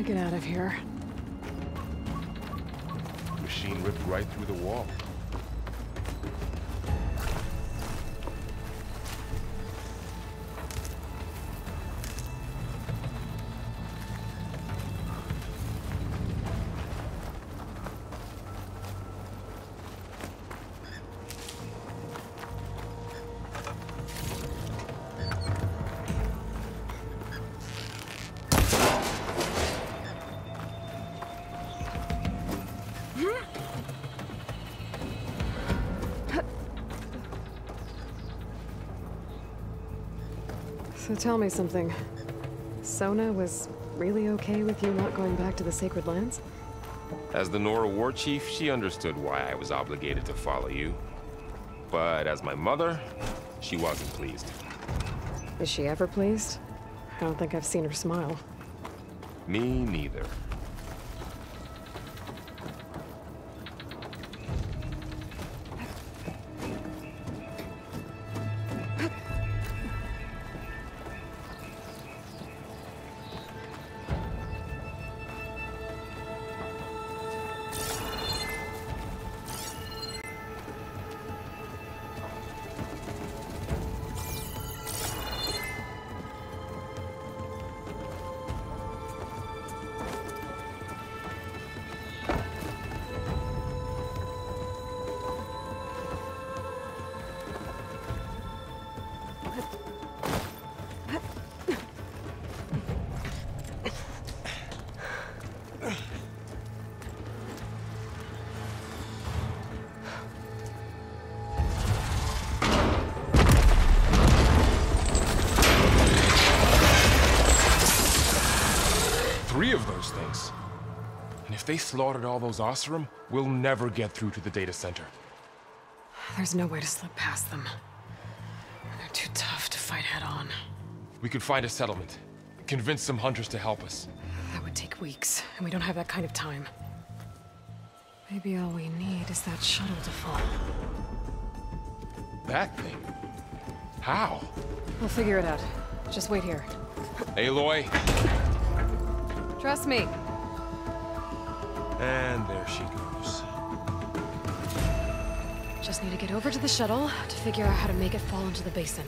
Speaker 2: Get out of here.
Speaker 3: Machine ripped right through the wall.
Speaker 2: So tell me something. Sona was really okay with you not going back to the Sacred Lands?
Speaker 3: As the Nora war chief, she understood why I was obligated to follow you. But as my mother, she wasn't pleased.
Speaker 2: Is she ever pleased? I don't think I've seen her smile.
Speaker 3: Me neither. they slaughtered all those Oseram, we'll never get through to the data center.
Speaker 2: There's no way to slip past them. They're too tough to fight head-on.
Speaker 3: We could find a settlement. Convince some hunters to help us.
Speaker 2: That would take weeks, and we don't have that kind of time. Maybe all we need is that shuttle to fall.
Speaker 3: That thing? How?
Speaker 2: We'll figure it out. Just wait here.
Speaker 3: Aloy.
Speaker 2: Trust me.
Speaker 3: And there she goes.
Speaker 2: Just need to get over to the shuttle to figure out how to make it fall into the basin.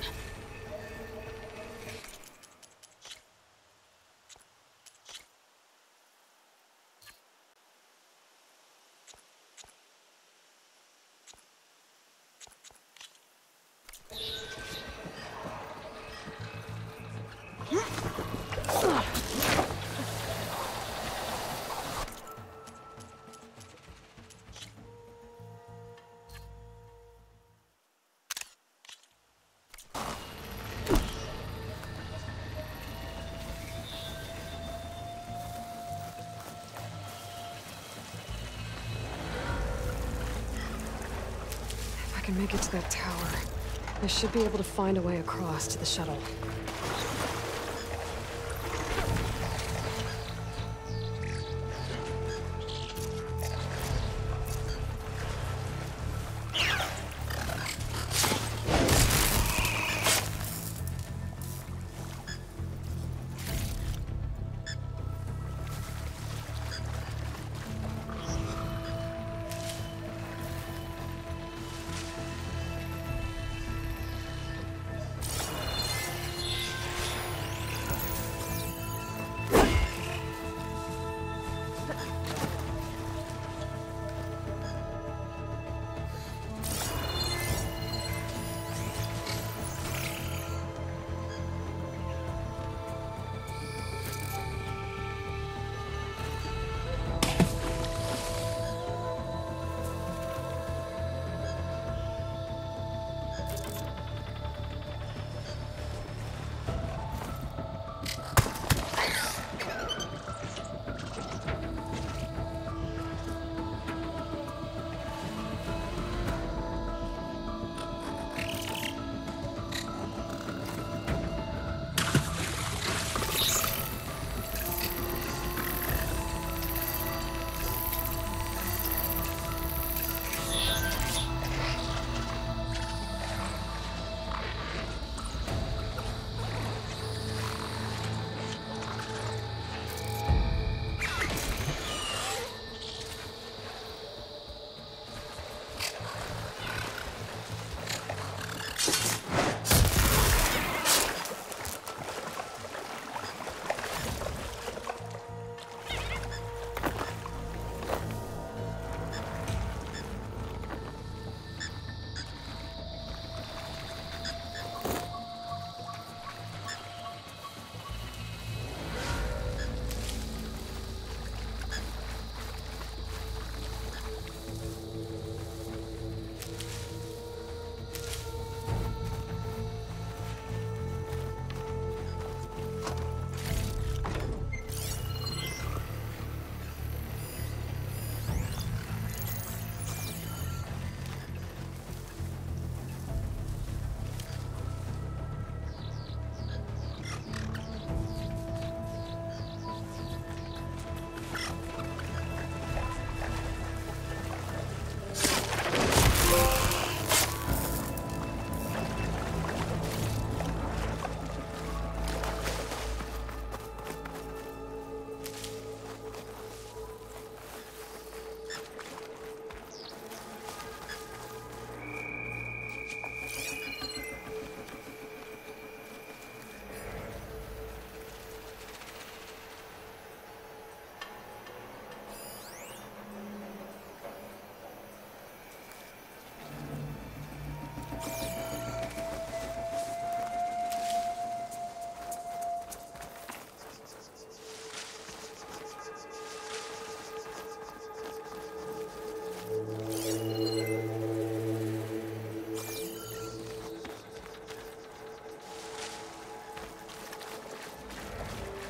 Speaker 2: If I can make it to that tower, I should be able to find a way across to the shuttle.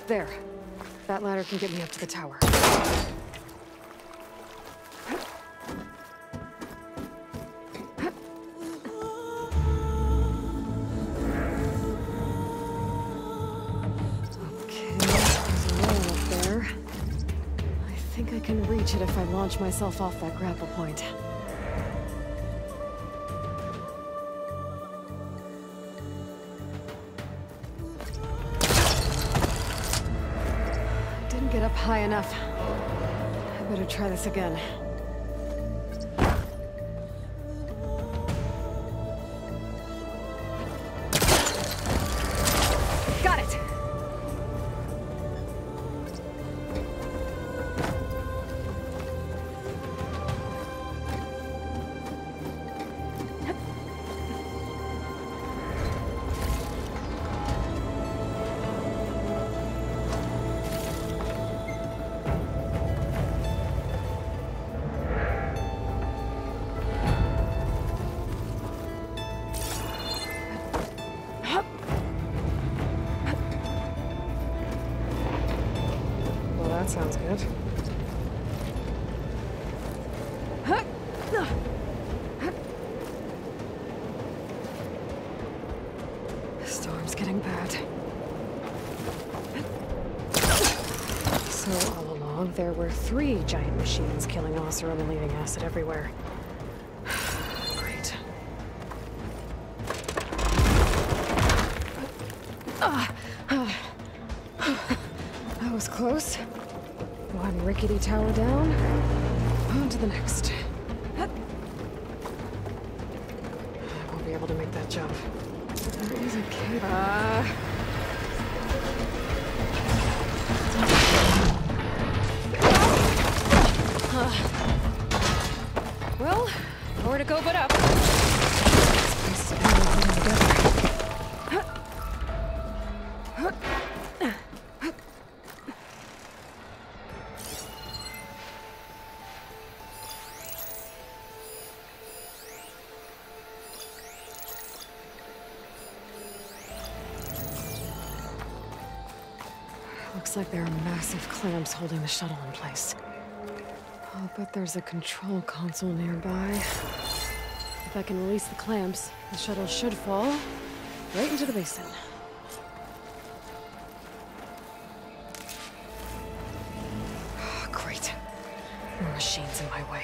Speaker 2: There. That ladder can get me up to the tower. can reach it if I launch myself off that grapple point. Didn't get up high enough. I better try this again. Got it! That sounds good. Storm's getting bad. So all along, there were 3 giant machines killing Oseram and leaving acid everywhere. Great. That was close. One rickety tower down, on to the next. I won't be able to make that jump. There is a cave. Well, nowhere to go but up. This place is barely holding together. Looks like there are massive clamps holding the shuttle in place. I'll bet there's a control console nearby. If I can release the clamps, the shuttle should fall right into the basin. Great. More machines in my way.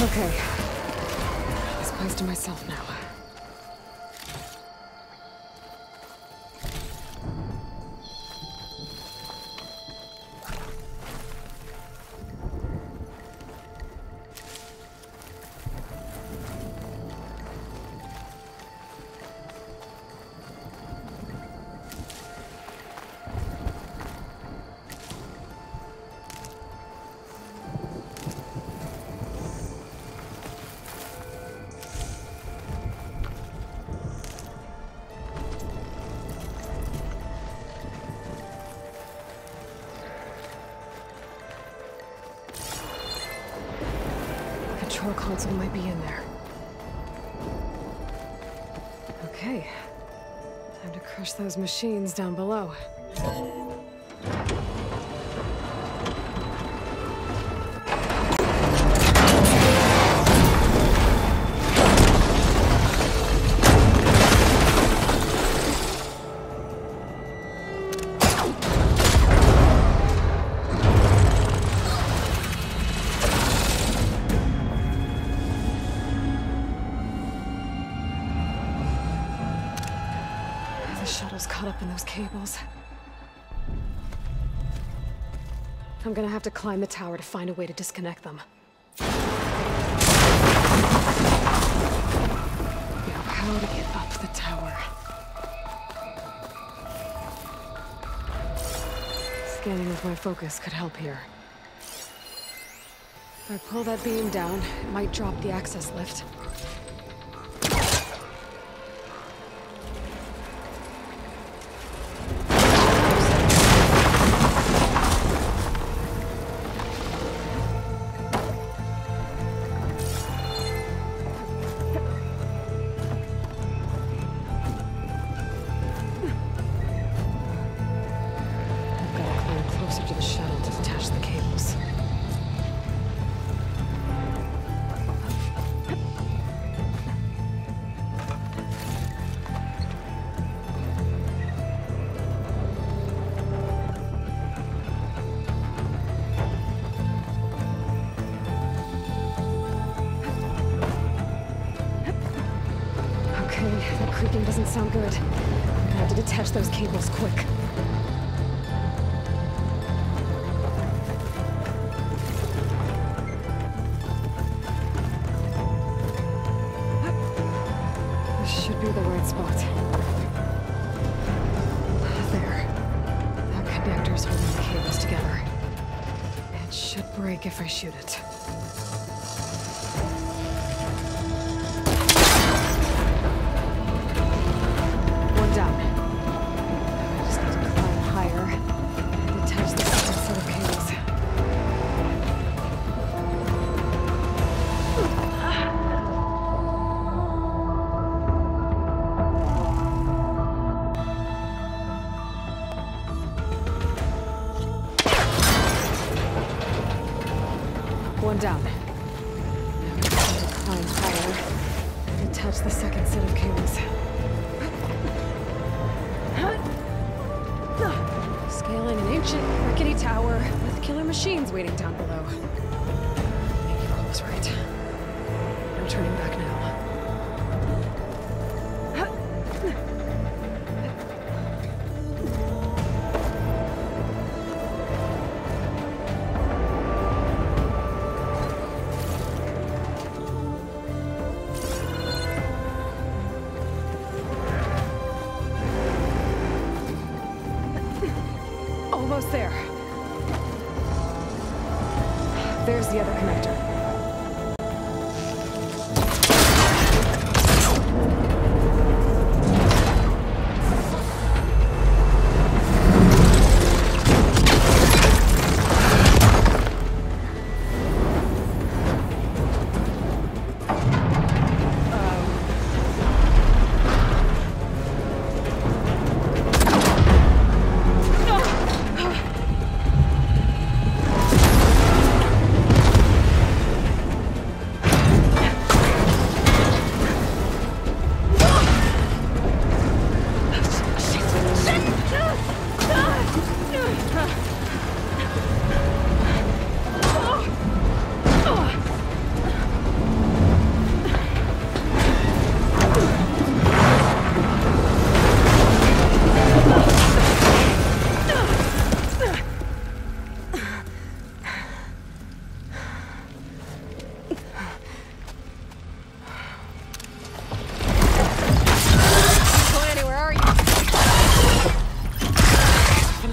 Speaker 2: Okay. This place to myself now. control console might be in there. Okay. Time to crush those machines down below. Caught up in those cables. I'm gonna have to climb the tower to find a way to disconnect them. Now, how to get up the tower? Scanning with my focus could help here. If I pull that beam down, it might drop the access lift. That creaking doesn't sound good. I'm gonna have to detach those cables quick. This should be the right spot. There. That connector's holding the cables together. It should break if I shoot it. One down. Now we just need to climb higher and touch the second set of cables. Scaling an ancient, rickety tower with killer machines waiting down below. Maybe I was right. No turning back now. Almost there. There's the other connector.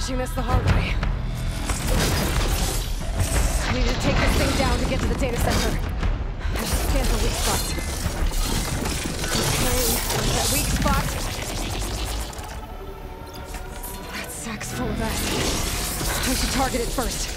Speaker 2: This the hard way. I need to take this thing down to get to the data center. I should scan for weak spots. Okay, that weak spot. That sack's full of acid. I should target it first.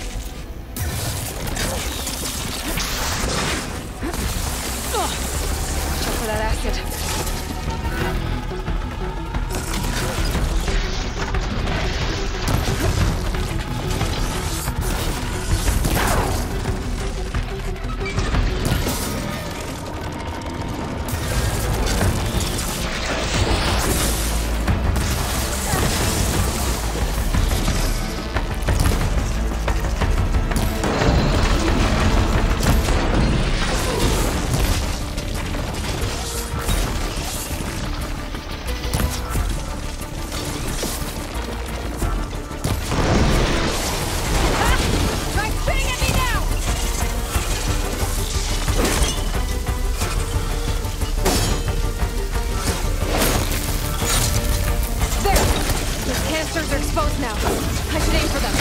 Speaker 2: now. I should aim for them.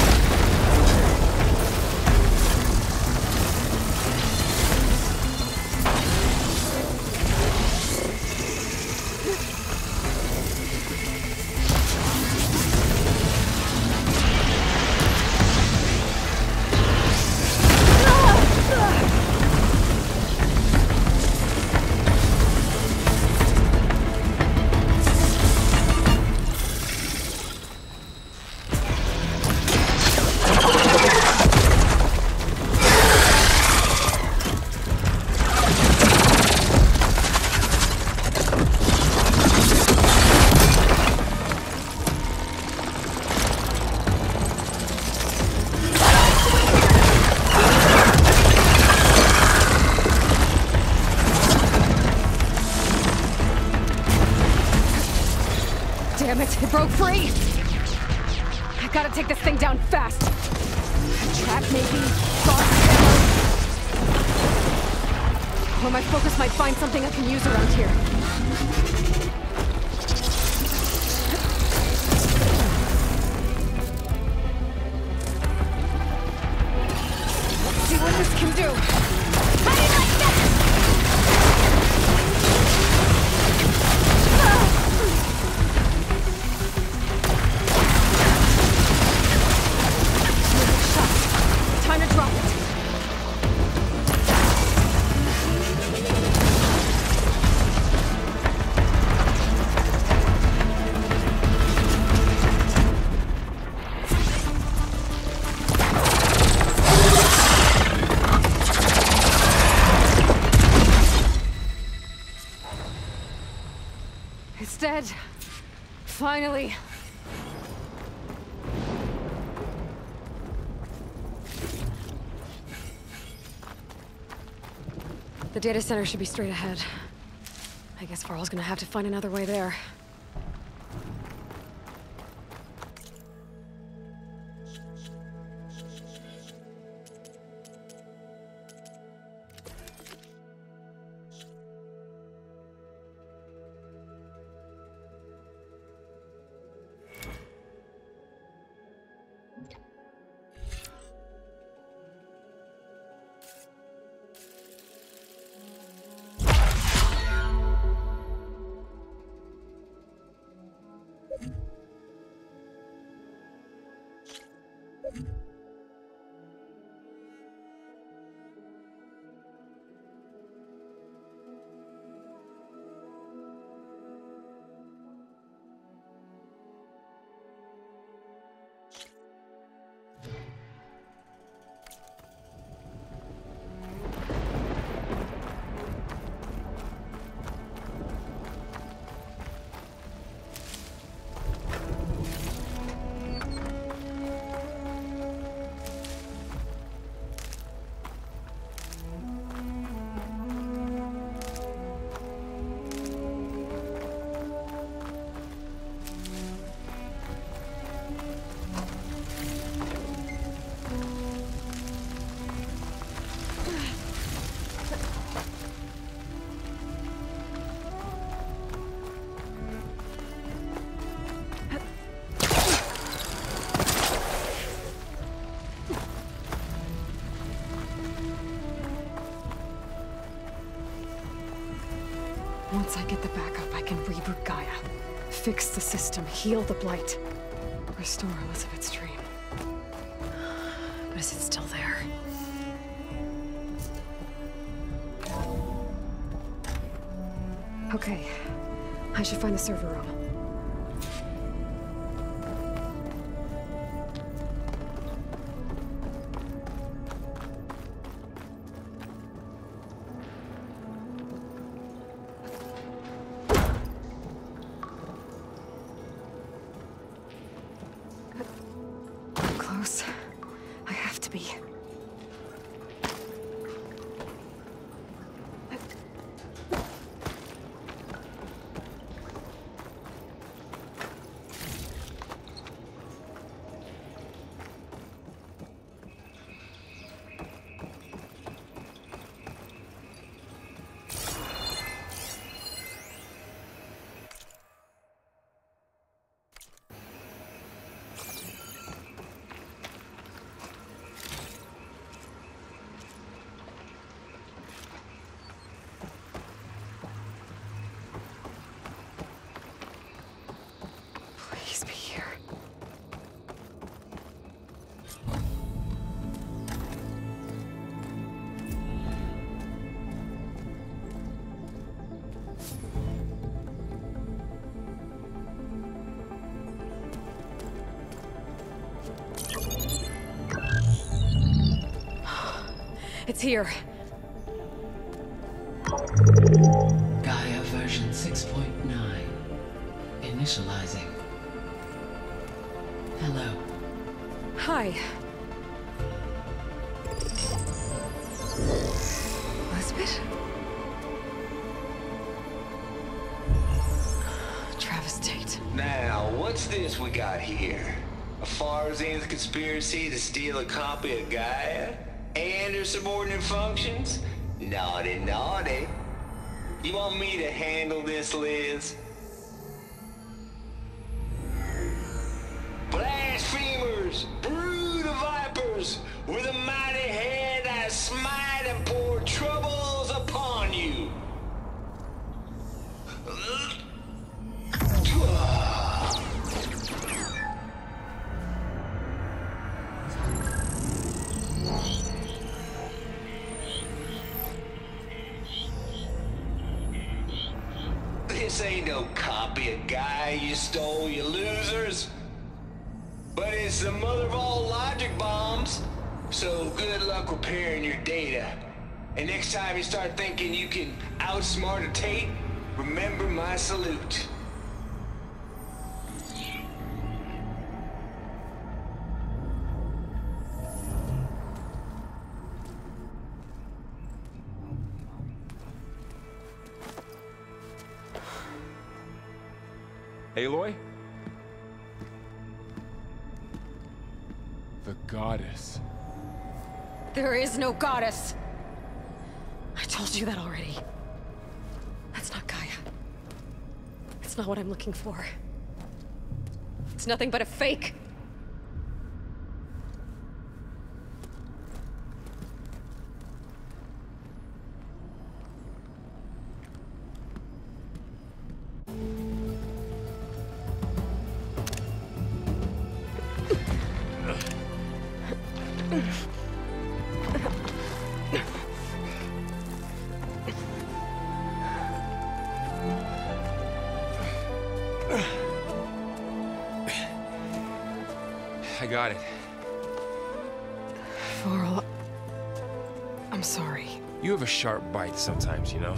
Speaker 2: Damn it, it broke free! I gotta take this thing down fast. A trap, maybe? Boss ammo? Or my focus might find something I can use around here. Let's see what this can do. How do you like that? Time to drop it. It's dead. Finally. The data center should be straight ahead. I guess Varl's gonna have to find another way there. Once I get the backup, I can reboot Gaia. Fix the system, heal the Blight. Restore Elizabeth's dream. But is it still there? Okay. I should find the server room. Close. I have to be. It's here.
Speaker 7: Gaia version 6.9. Initializing. Hello.
Speaker 2: Hi. Elizabeth? Travis Tate.
Speaker 8: Now, what's this we got here? A Farzan's conspiracy to steal a copy of Gaia? And her subordinate functions? Naughty, naughty. You want me to handle this, Liz? Blasphemers! Brood of vipers! With a mighty hand I smite and pour troubles upon you! This ain't no copy of Gaia you stole, you losers. But it's the mother of all logic bombs. So good luck repairing your data. And next time you start thinking you can outsmart a Tate, remember my salute.
Speaker 3: Aloy? The goddess.
Speaker 2: There is no goddess. I told you that already. That's not Gaia. It's not what I'm looking for. It's nothing but a fake.
Speaker 3: I got it.
Speaker 2: Varl, I'm sorry.
Speaker 3: You have a sharp bite sometimes, you know?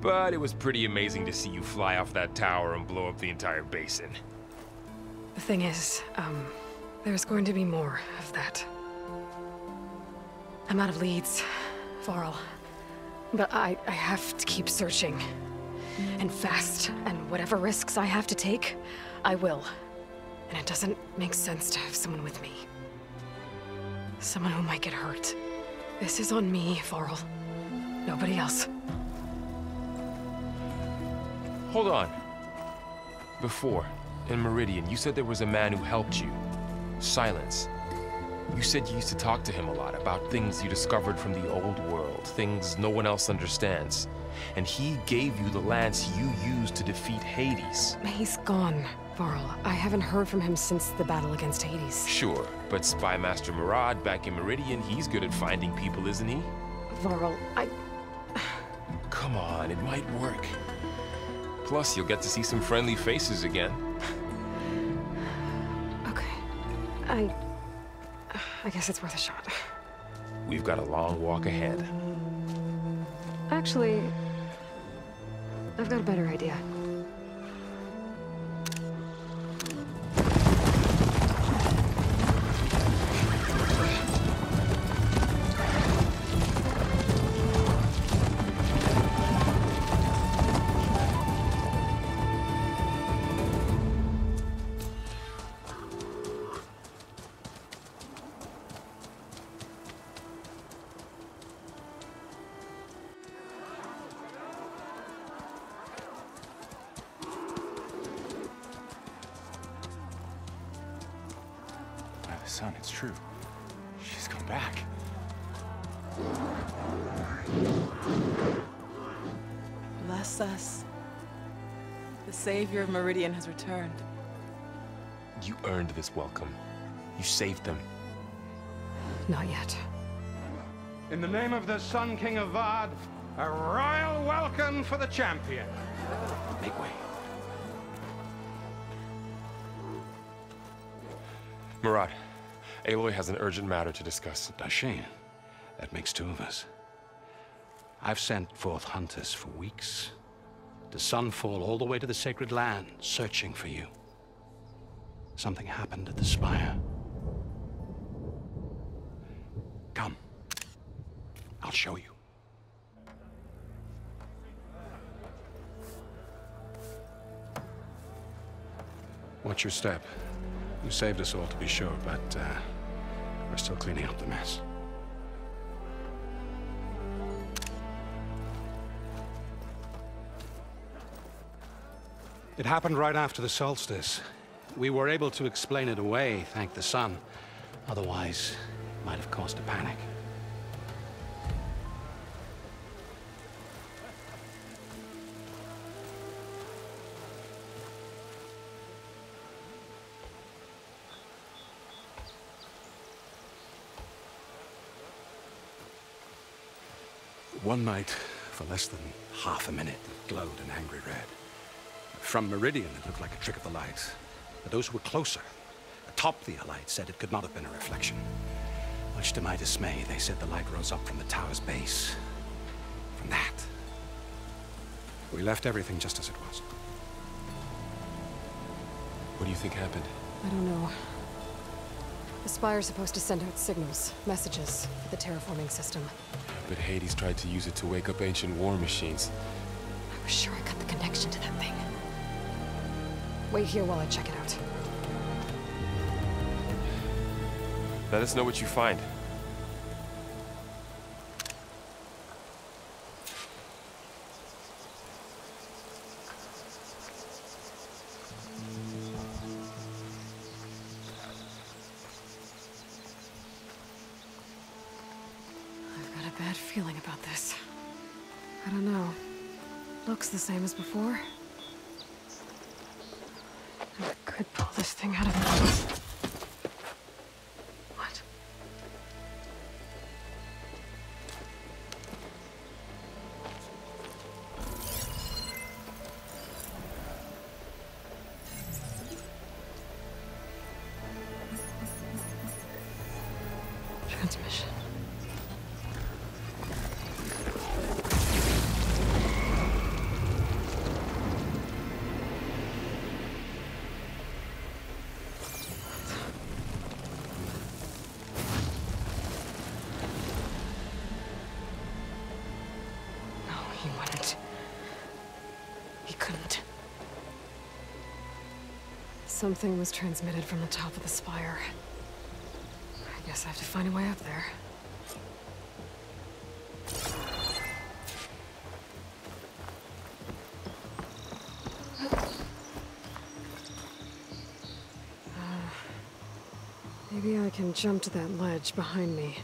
Speaker 3: But it was pretty amazing to see you fly off that tower and blow up the entire basin.
Speaker 2: The thing is, there's going to be more of that. I'm out of leads, Varl. But I have to keep searching. And fast. And whatever risks I have to take, I will. And it doesn't make sense to have someone with me. Someone who might get hurt. This is on me, Varl. Nobody else.
Speaker 3: Hold on. Before, in Meridian, you said there was a man who helped you. Silence. You said you used to talk to him a lot about things you discovered from the old world, things no one else understands. And he gave you the lance you used to defeat Hades.
Speaker 2: He's gone, Varl. I haven't heard from him since the battle against Hades.
Speaker 3: Sure, but Spy Master Murad back in Meridian, he's good at finding people, isn't he?
Speaker 2: Varl,
Speaker 3: Come on, it might work. Plus, you'll get to see some friendly faces again.
Speaker 2: Okay. I guess it's worth a shot.
Speaker 3: We've got a long walk ahead.
Speaker 2: Actually, I've got a better idea.
Speaker 9: Son, it's true. She's come back.
Speaker 10: Bless us. The savior of Meridian has returned.
Speaker 3: You earned this welcome. You saved them.
Speaker 2: Not yet.
Speaker 11: In the name of the Sun King of Vard, a royal welcome for the champion.
Speaker 9: Make way.
Speaker 3: Murad, Aloy has an urgent matter to discuss.
Speaker 9: Dashane,
Speaker 11: That makes two of us. I've sent forth hunters for weeks, to sunfall all the way to the sacred land, searching for you. Something happened at the spire. Come. I'll show you. Watch your step. You saved us all, to be sure, but we're still cleaning up the mess. It happened right after the solstice. We were able to explain it away, thank the sun. Otherwise, it might have caused a panic. One night, for less than half a minute, it glowed an angry red. From Meridian, it looked like a trick of the light. But those who were closer, atop the light, said it could not have been a reflection. Much to my dismay, they said the light rose up from the tower's base. From that. We left everything just as it was.
Speaker 3: What do you think happened?
Speaker 2: I don't know. The Spire's supposed to send out signals, messages, for the terraforming system.
Speaker 3: But Hades tried to use it to wake up ancient war machines.
Speaker 2: I was sure I got the connection to that thing. Wait here while I check it out.
Speaker 3: Let us know what you find.
Speaker 2: I've got a bad feeling about this. I don't know. Looks the same as before. I could pull this thing out of it. What? Transmission. He wouldn't. He couldn't. Something was transmitted from the top of the spire. I guess I have to find a way up there. Maybe I can jump to that ledge behind me.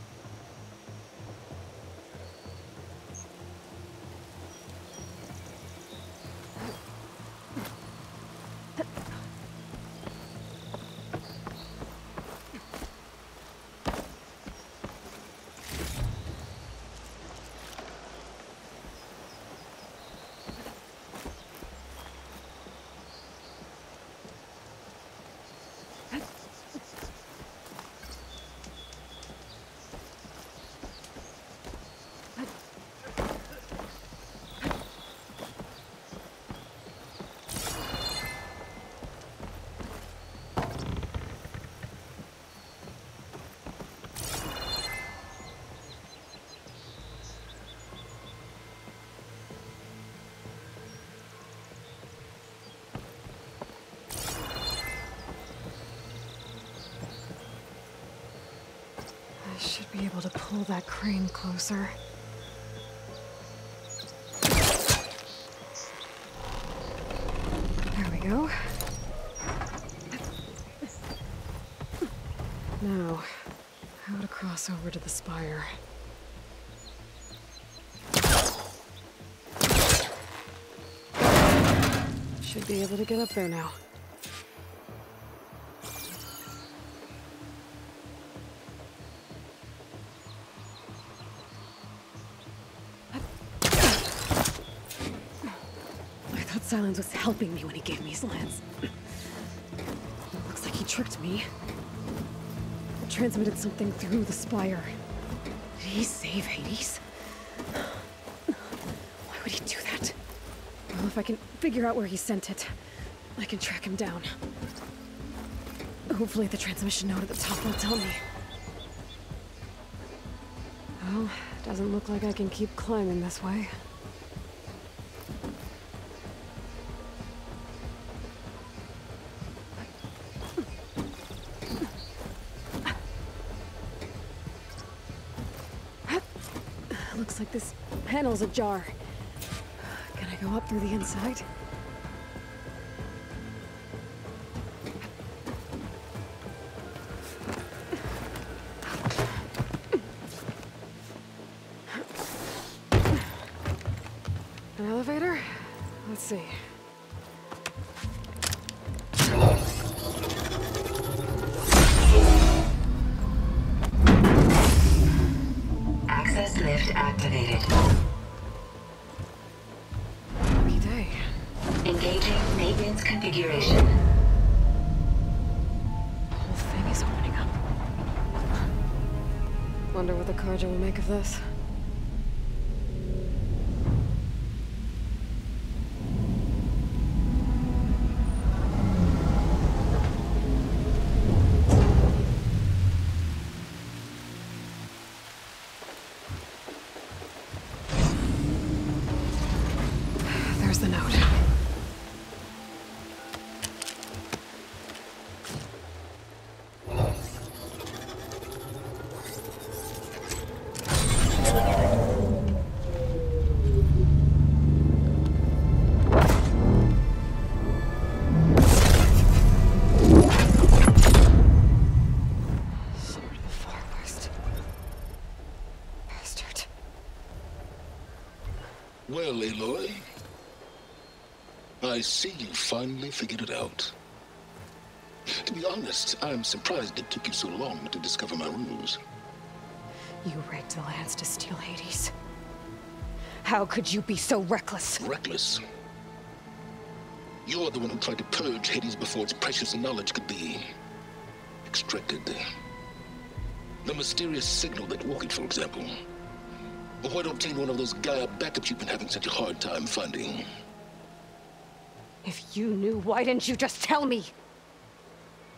Speaker 2: I should be able to pull that crane closer. There we go. Now, how to cross over to the spire. Should be able to get up there now. Silence was helping me when he gave me his lance. Looks like he tricked me. It transmitted something through the spire. Did he save Hades? Why would he do that? Well, if I can figure out where he sent it, I can track him down. Hopefully the transmission node at the top will tell me. Well, doesn't look like I can keep climbing this way. Looks like this panel's ajar. Can I go up through the inside? An elevator? Let's see.
Speaker 12: Access lift activated.
Speaker 2: Lucky day.
Speaker 12: Engaging maintenance configuration.
Speaker 2: The whole thing is opening up. Wonder what the Carja will make of this. There's the note. Sword of the Far West. Bastard.
Speaker 1: Well, Aloy, I see you finally figured it out. To be honest, I'm surprised it took you so long to discover my ruse.
Speaker 2: You rigged the lands to steal Hades. How could you be so reckless?
Speaker 1: Reckless? You're the one who tried to purge Hades before its precious knowledge could be extracted. The mysterious signal that woke it, for example. Or why to obtain one of those Gaia backups you've been having such a hard time finding.
Speaker 2: If you knew, why didn't you just tell me?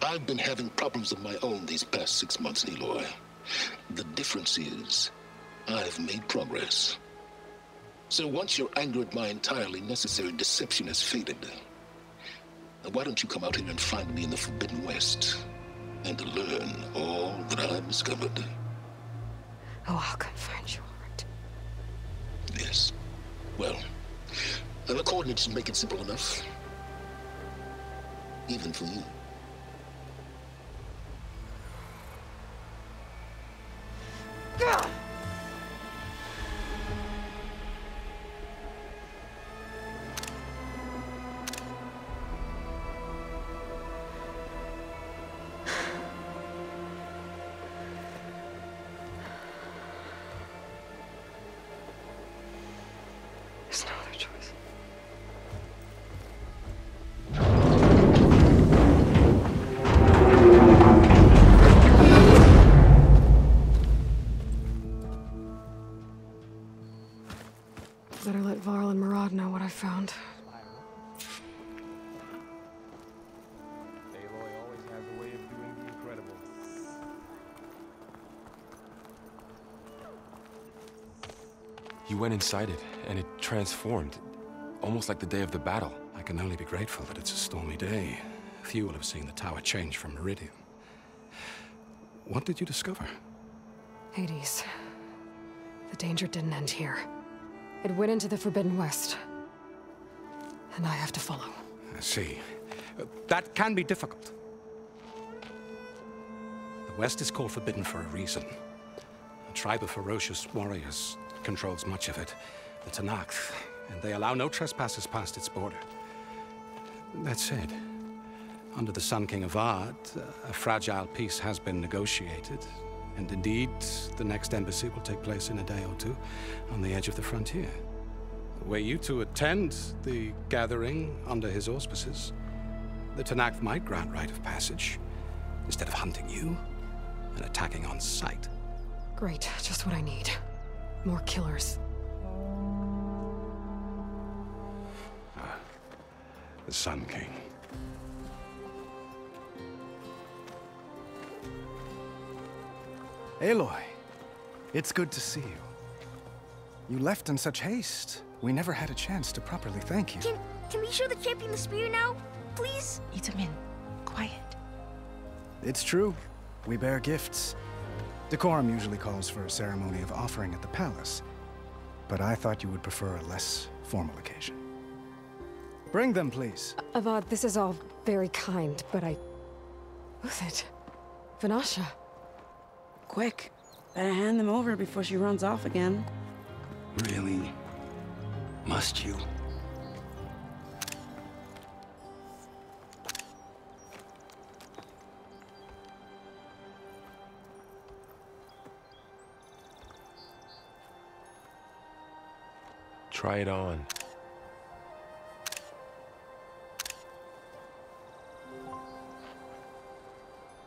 Speaker 1: I've been having problems of my own these past 6 months, Aloy. The difference is, I've made progress. So once your anger at my entirely necessary deception has faded, why don't you come out here and find me in the Forbidden West and learn all that I've discovered?
Speaker 2: Oh, I'll come find you, all right.
Speaker 1: Yes. Well, the coordinates make it simple enough. Even for you.
Speaker 2: Gah! There's no other choice. Better let Varl and Murad know what I found.
Speaker 3: Aloy always has a way of doing the incredible. You went inside it, and it transformed. Almost like the day of the battle.
Speaker 11: I can only be grateful that it's a stormy day. Few will have seen the tower change from Meridian. What did you discover?
Speaker 2: Hades. The danger didn't end here. It went into the Forbidden West. And I have to follow.
Speaker 11: I see. That can be difficult. The West is called Forbidden for a reason. A tribe of ferocious warriors controls much of it, the Tanakh, and they allow no trespassers past its border. That said, under the Sun King of Ard, a fragile peace has been negotiated, and indeed, the next embassy will take place in a day or two on the edge of the frontier. Were you to attend the gathering under his auspices, the Tanakh might grant right of passage, instead of hunting you and attacking on sight.
Speaker 2: Great, just what I need. More killers.
Speaker 11: The Sun King.
Speaker 13: Aloy, it's good to see you. You left in such haste. We never had a chance to properly thank you.
Speaker 14: Can we show the champion the spear now? Please?
Speaker 10: Itamin, quiet.
Speaker 13: It's true. We bear gifts. Decorum usually calls for a ceremony of offering at the palace, but I thought you would prefer a less formal occasion. Bring them, please.
Speaker 2: Avad, this is all very kind, but Who's it? Vanasha.
Speaker 10: Quick. Better hand them over before she runs off again.
Speaker 9: Really? Must you?
Speaker 3: Try it on.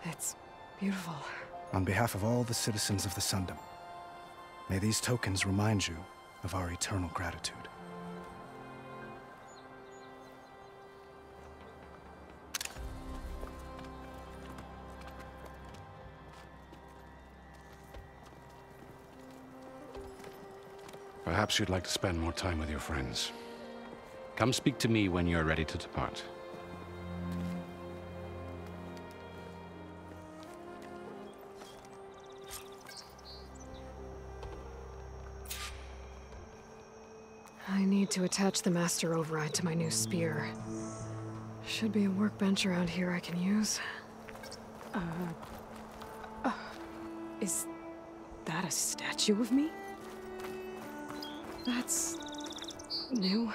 Speaker 2: It's beautiful.
Speaker 13: On behalf of all the citizens of the Sundom, may these tokens remind you of our eternal gratitude.
Speaker 11: Perhaps you'd like to spend more time with your friends. Come speak to me when you're ready to depart.
Speaker 2: I need to attach the master override to my new spear. Should be a workbench around here I can use. Is that a statue of me? That's new.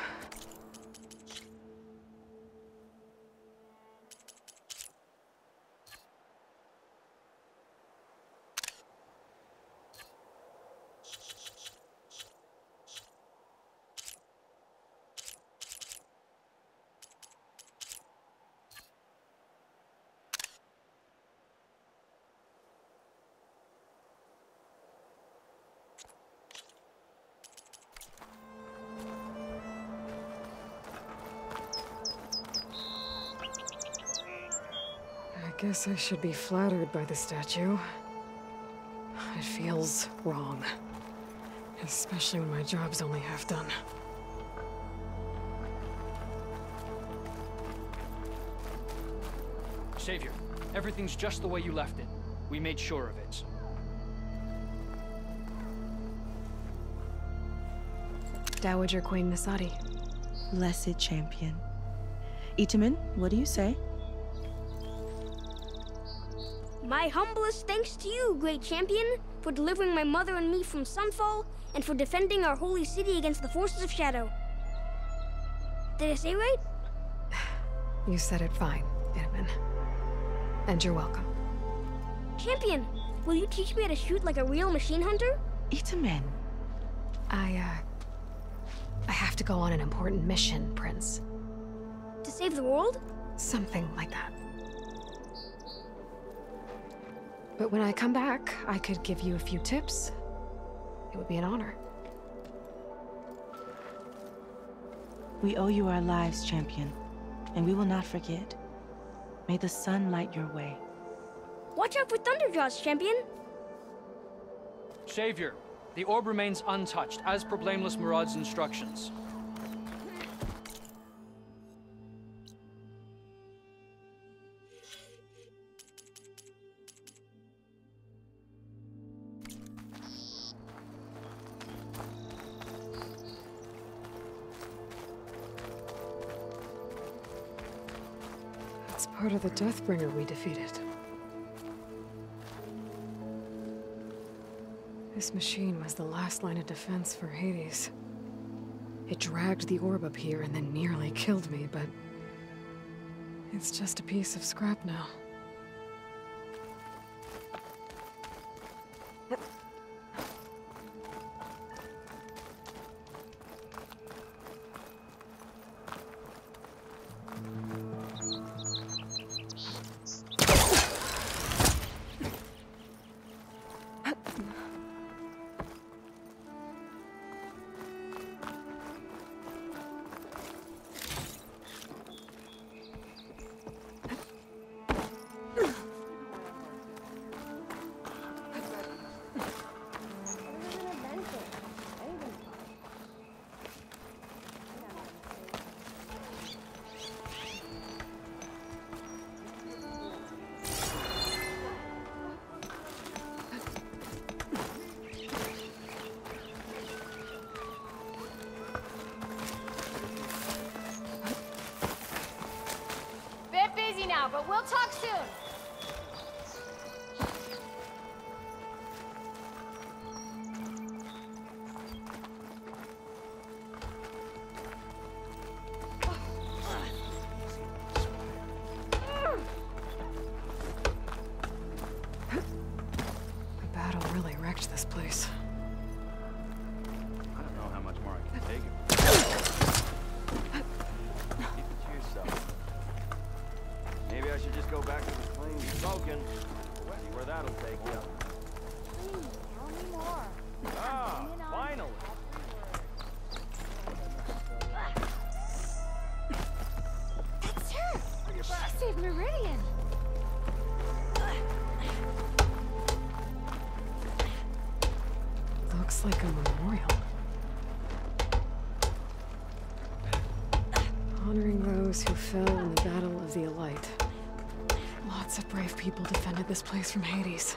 Speaker 2: I guess I should be flattered by the statue. It feels wrong. Especially when my job's only half done.
Speaker 15: Savior, everything's just the way you left it. We made sure of it.
Speaker 2: Dowager Queen Misadi.
Speaker 10: Blessed champion. Itamin, what do you say?
Speaker 14: My humblest thanks to you, great champion, for delivering my mother and me from Sunfall, and for defending our holy city against the forces of Shadow. Did I say right?
Speaker 2: You said it fine, Edmund. And you're welcome.
Speaker 14: Champion, will you teach me how to shoot like a real machine hunter?
Speaker 10: Itamin.
Speaker 2: I have to go on an important mission, Prince.
Speaker 14: To save the world?
Speaker 2: Something like that. But when I come back, I could give you a few tips. It would be an honor.
Speaker 10: We owe you our lives, champion, and we will not forget. May the sun light your way.
Speaker 14: Watch out for Thunderjaws, champion!
Speaker 15: Savior, the orb remains untouched, as per Blameless Murad's instructions.
Speaker 2: It's part of the Deathbringer we defeated. This machine was the last line of defense for Hades. It dragged the orb up here and then nearly killed me, but it's just a piece of scrap now.
Speaker 16: now, but we'll talk soon.
Speaker 2: The battle really wrecked this place.
Speaker 17: I don't know how much more I can take. Keep it to yourself. Maybe I should just go back to the clean smoking. See where that'll take you.
Speaker 16: Please, tell me more.
Speaker 17: Ah, finally.
Speaker 16: That's her. She saved Meridian.
Speaker 2: Looks like a memorial. Honoring those who fell in the Battle of the Elite. Lots of brave people defended this place from Hades.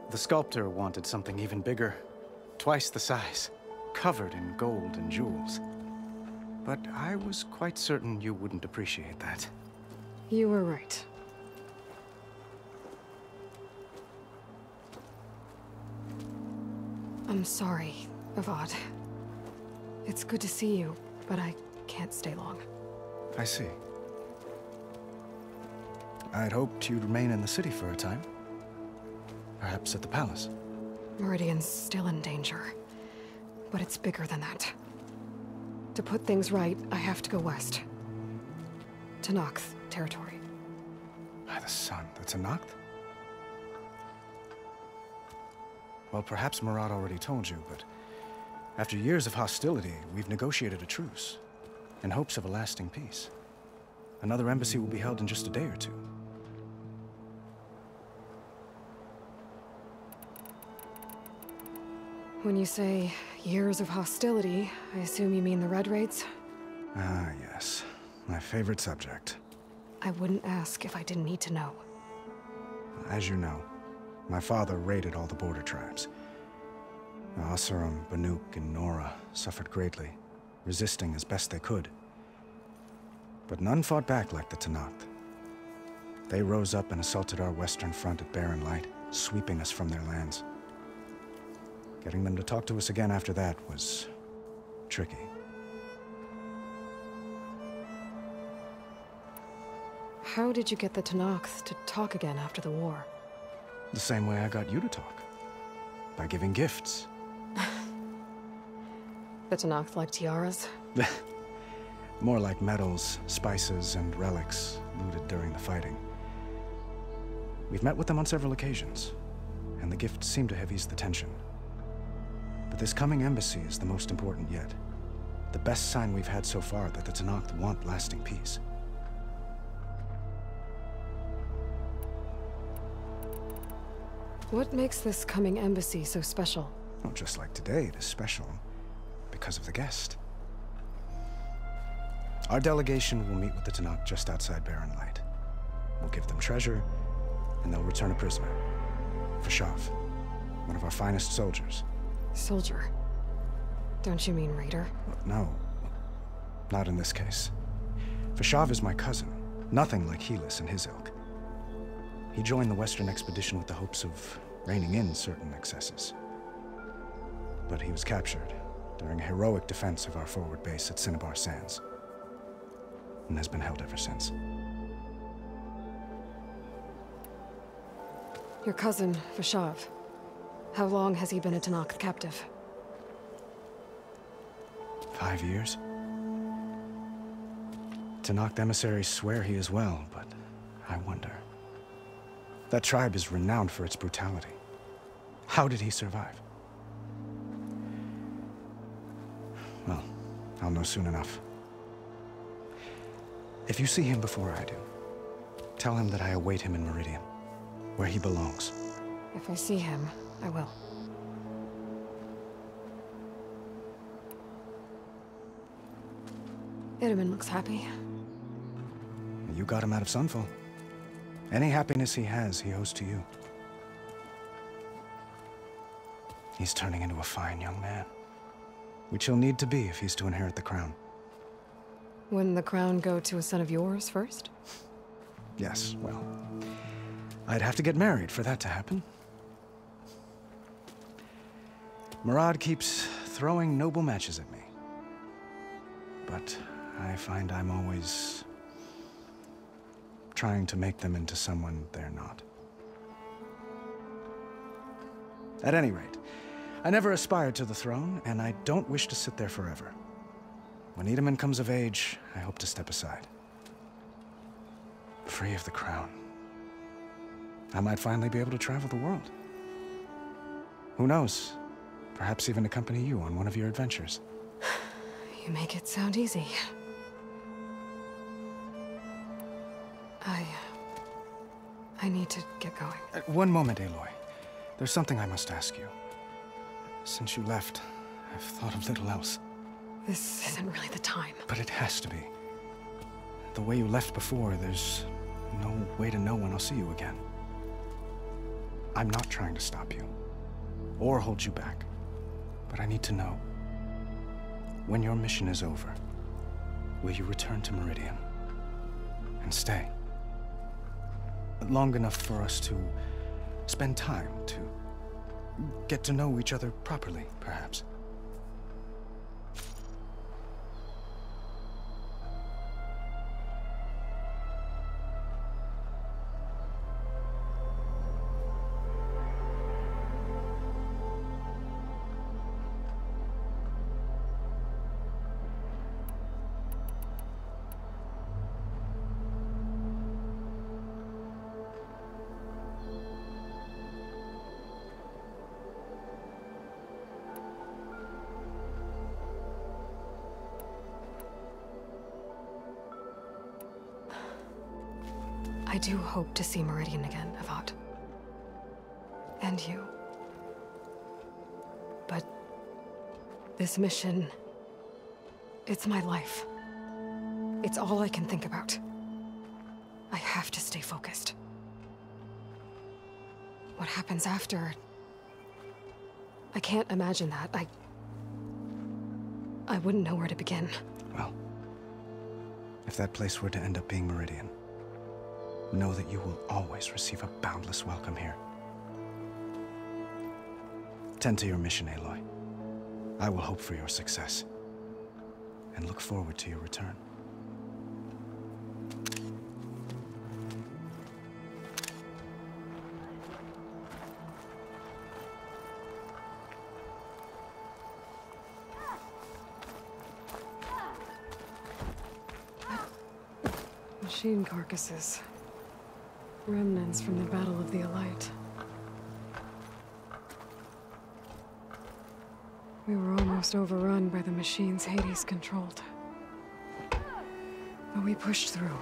Speaker 13: The sculptor wanted something even bigger, twice the size, covered in gold and jewels. But I was quite certain you wouldn't appreciate that.
Speaker 2: You were right. I'm sorry, Avad. It's good to see you, but I can't stay long.
Speaker 13: I see. I'd hoped you'd remain in the city for a time. Perhaps at the palace.
Speaker 2: Meridian's still in danger, but it's bigger than that. To put things right, I have to go west. To Nox territory.
Speaker 13: By the sun, that's a Nox? Well, perhaps Murad already told you, but after years of hostility, we've negotiated a truce, in hopes of a lasting peace. Another embassy will be held in just a day or two.
Speaker 2: When you say years of hostility, I assume you mean the Red Raids?
Speaker 13: Ah, yes. My favorite subject.
Speaker 2: I wouldn't ask if I didn't need to know.
Speaker 13: As you know, my father raided all the border tribes. Asuram, Banuk, and Nora suffered greatly, resisting as best they could. But none fought back like the Tenakth. They rose up and assaulted our western front at Barren Light, sweeping us from their lands. Getting them to talk to us again after that was tricky.
Speaker 2: How did you get the Tenakth to talk again after the war?
Speaker 13: The same way I got you to talk. By giving gifts.
Speaker 2: The Tenakth like tiaras?
Speaker 13: More like medals, spices, and relics looted during the fighting. We've met with them on several occasions, and the gifts seem to have eased the tension. But this coming embassy is the most important yet. The best sign we've had so far that the Tenakth want lasting peace.
Speaker 2: What makes this coming embassy so special?
Speaker 13: Well, just like today, it is special because of the guest. Our delegation will meet with the Tenakth just outside Barren Light. We'll give them treasure, and they'll return a prisoner. Fashav, one of our finest soldiers.
Speaker 2: Soldier? Don't you mean raider?
Speaker 13: No, not in this case. Fashav is my cousin, nothing like Helis and his ilk. He joined the Western expedition with the hopes of reining in certain excesses. But he was captured during a heroic defense of our forward base at Cinnabar Sands, and has been held ever since.
Speaker 2: Your cousin, Fashav. How long has he been a Tenakth captive?
Speaker 13: 5 years. Tenakth emissaries swear he is well, but I wonder. That tribe is renowned for its brutality. How did he survive? Well, I'll know soon enough. If you see him before I do, tell him that I await him in Meridian, where he belongs.
Speaker 2: If I see him, I will. Itamen looks happy.
Speaker 13: You got him out of Sunfall. Any happiness he has, he owes to you. He's turning into a fine young man, which he'll need to be if he's to inherit the crown.
Speaker 2: Wouldn't the crown go to a son of yours first?
Speaker 13: Yes, well, I'd have to get married for that to happen. Murad keeps throwing noble matches at me. But I find I'm always trying to make them into someone they're not. At any rate, I never aspired to the throne, and I don't wish to sit there forever. When Edaman comes of age, I hope to step aside. Free of the crown. I might finally be able to travel the world. Who knows? Perhaps even accompany you on one of your adventures.
Speaker 2: You make it sound easy. I need to get going.
Speaker 13: One moment, Aloy. There's something I must ask you. Since you left, I've thought of little else.
Speaker 2: This isn't really the time.
Speaker 13: But it has to be. The way you left before, there's no way to know when I'll see you again. I'm not trying to stop you, or hold you back. But I need to know, when your mission is over, will you return to Meridian? And stay? Long enough for us to spend time, to get to know each other properly, perhaps.
Speaker 2: I do hope to see Meridian again, Avad. And you. But this mission, it's my life. It's all I can think about. I have to stay focused. What happens after? I can't imagine that. I wouldn't know where to begin.
Speaker 13: Well, if that place were to end up being Meridian, know that you will always receive a boundless welcome here. Tend to your mission, Aloy. I will hope for your success, and look forward to your return.
Speaker 2: Machine carcasses. Remnants from the Battle of the Elite. We were almost overrun by the machines Hades controlled. But we pushed through.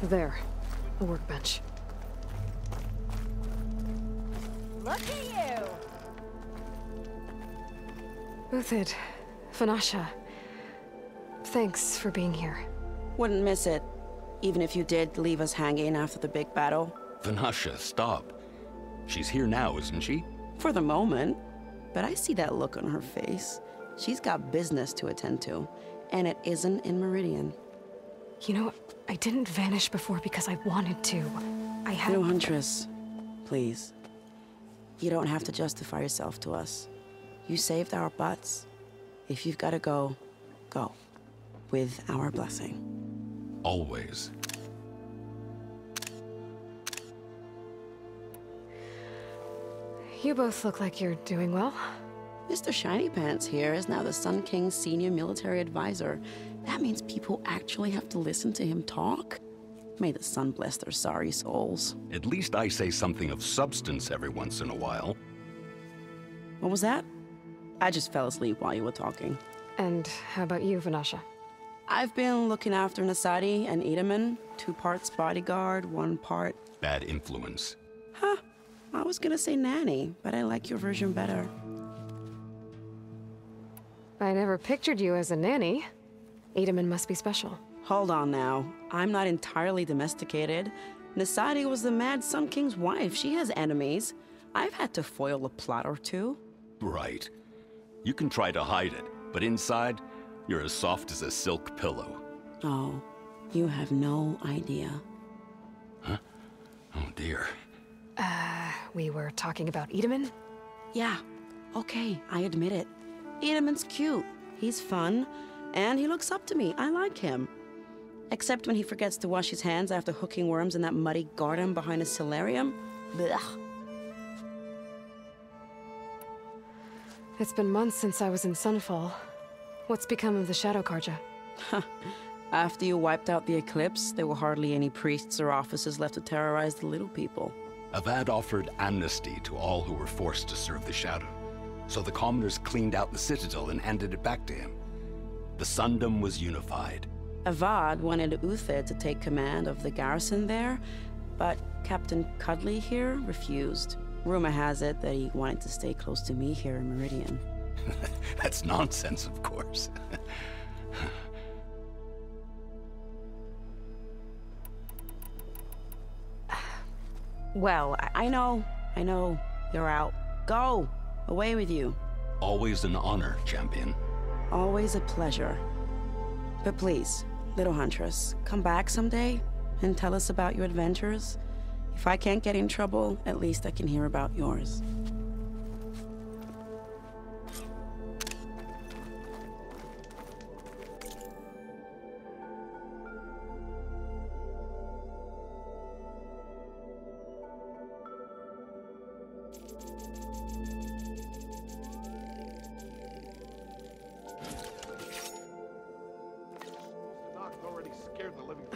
Speaker 2: There, a workbench.
Speaker 16: look at you!
Speaker 2: Uthid, Vanasha, thanks for being here.
Speaker 18: Wouldn't miss it, even if you did leave us hanging after the big battle.
Speaker 9: Vanasha, stop. She's here now, isn't she?
Speaker 18: For the moment. But I see that look on her face. She's got business to attend to, and it isn't in Meridian.
Speaker 2: You know, I didn't vanish before because I wanted to. I had...
Speaker 18: No, Huntress. Please. You don't have to justify yourself to us. You saved our butts. If you've got to go, go. With our blessing.
Speaker 9: Always.
Speaker 2: You both look like you're doing well.
Speaker 18: Mr. Shiny Pants here is now the Sun King's senior military advisor. That means people actually have to listen to him talk? May the sun bless their sorry souls.
Speaker 9: At least I say something of substance every once in a while.
Speaker 18: What was that? I just fell asleep while you were talking.
Speaker 2: And how about you, Vanasha?
Speaker 18: I've been looking after Nasadi and Edaman. 2 parts bodyguard, 1 part...
Speaker 9: Bad influence.
Speaker 18: Huh. I was gonna say nanny, but I like your version better.
Speaker 2: I never pictured you as a nanny. Edaman must be special.
Speaker 18: Hold on now. I'm not entirely domesticated. Nasadi was the Mad Sun King's wife. She has enemies. I've had to foil a plot or 2.
Speaker 9: Right. You can try to hide it, but inside, you're as soft as a silk pillow.
Speaker 18: Oh, you have no idea.
Speaker 9: Huh? Oh dear.
Speaker 2: We were talking about Edaman?
Speaker 18: Yeah. Okay, I admit it. Edaman's cute. He's fun. And he looks up to me. I like him. Except when he forgets to wash his hands after hooking worms in that muddy garden behind his solarium. Blech.
Speaker 2: It's been months since I was in Sunfall. What's become of the Shadow Karja?
Speaker 18: After you wiped out the eclipse, there were hardly any priests or officers left to terrorize the little people.
Speaker 9: Avad offered amnesty to all who were forced to serve the Shadow. So the commoners cleaned out the citadel and handed it back to him. The Sundom was unified.
Speaker 18: Avad wanted Uthid to take command of the garrison there, but Captain Cuddly here refused. Rumor has it that he wanted to stay close to me here in Meridian.
Speaker 9: That's nonsense, of course.
Speaker 18: Well, I know. You're out. Go! Away with you.
Speaker 9: Always an honor, champion.
Speaker 18: Always a pleasure. But please, little Huntress, come back someday and tell us about your adventures. If I can't get in trouble, at least I can hear about yours.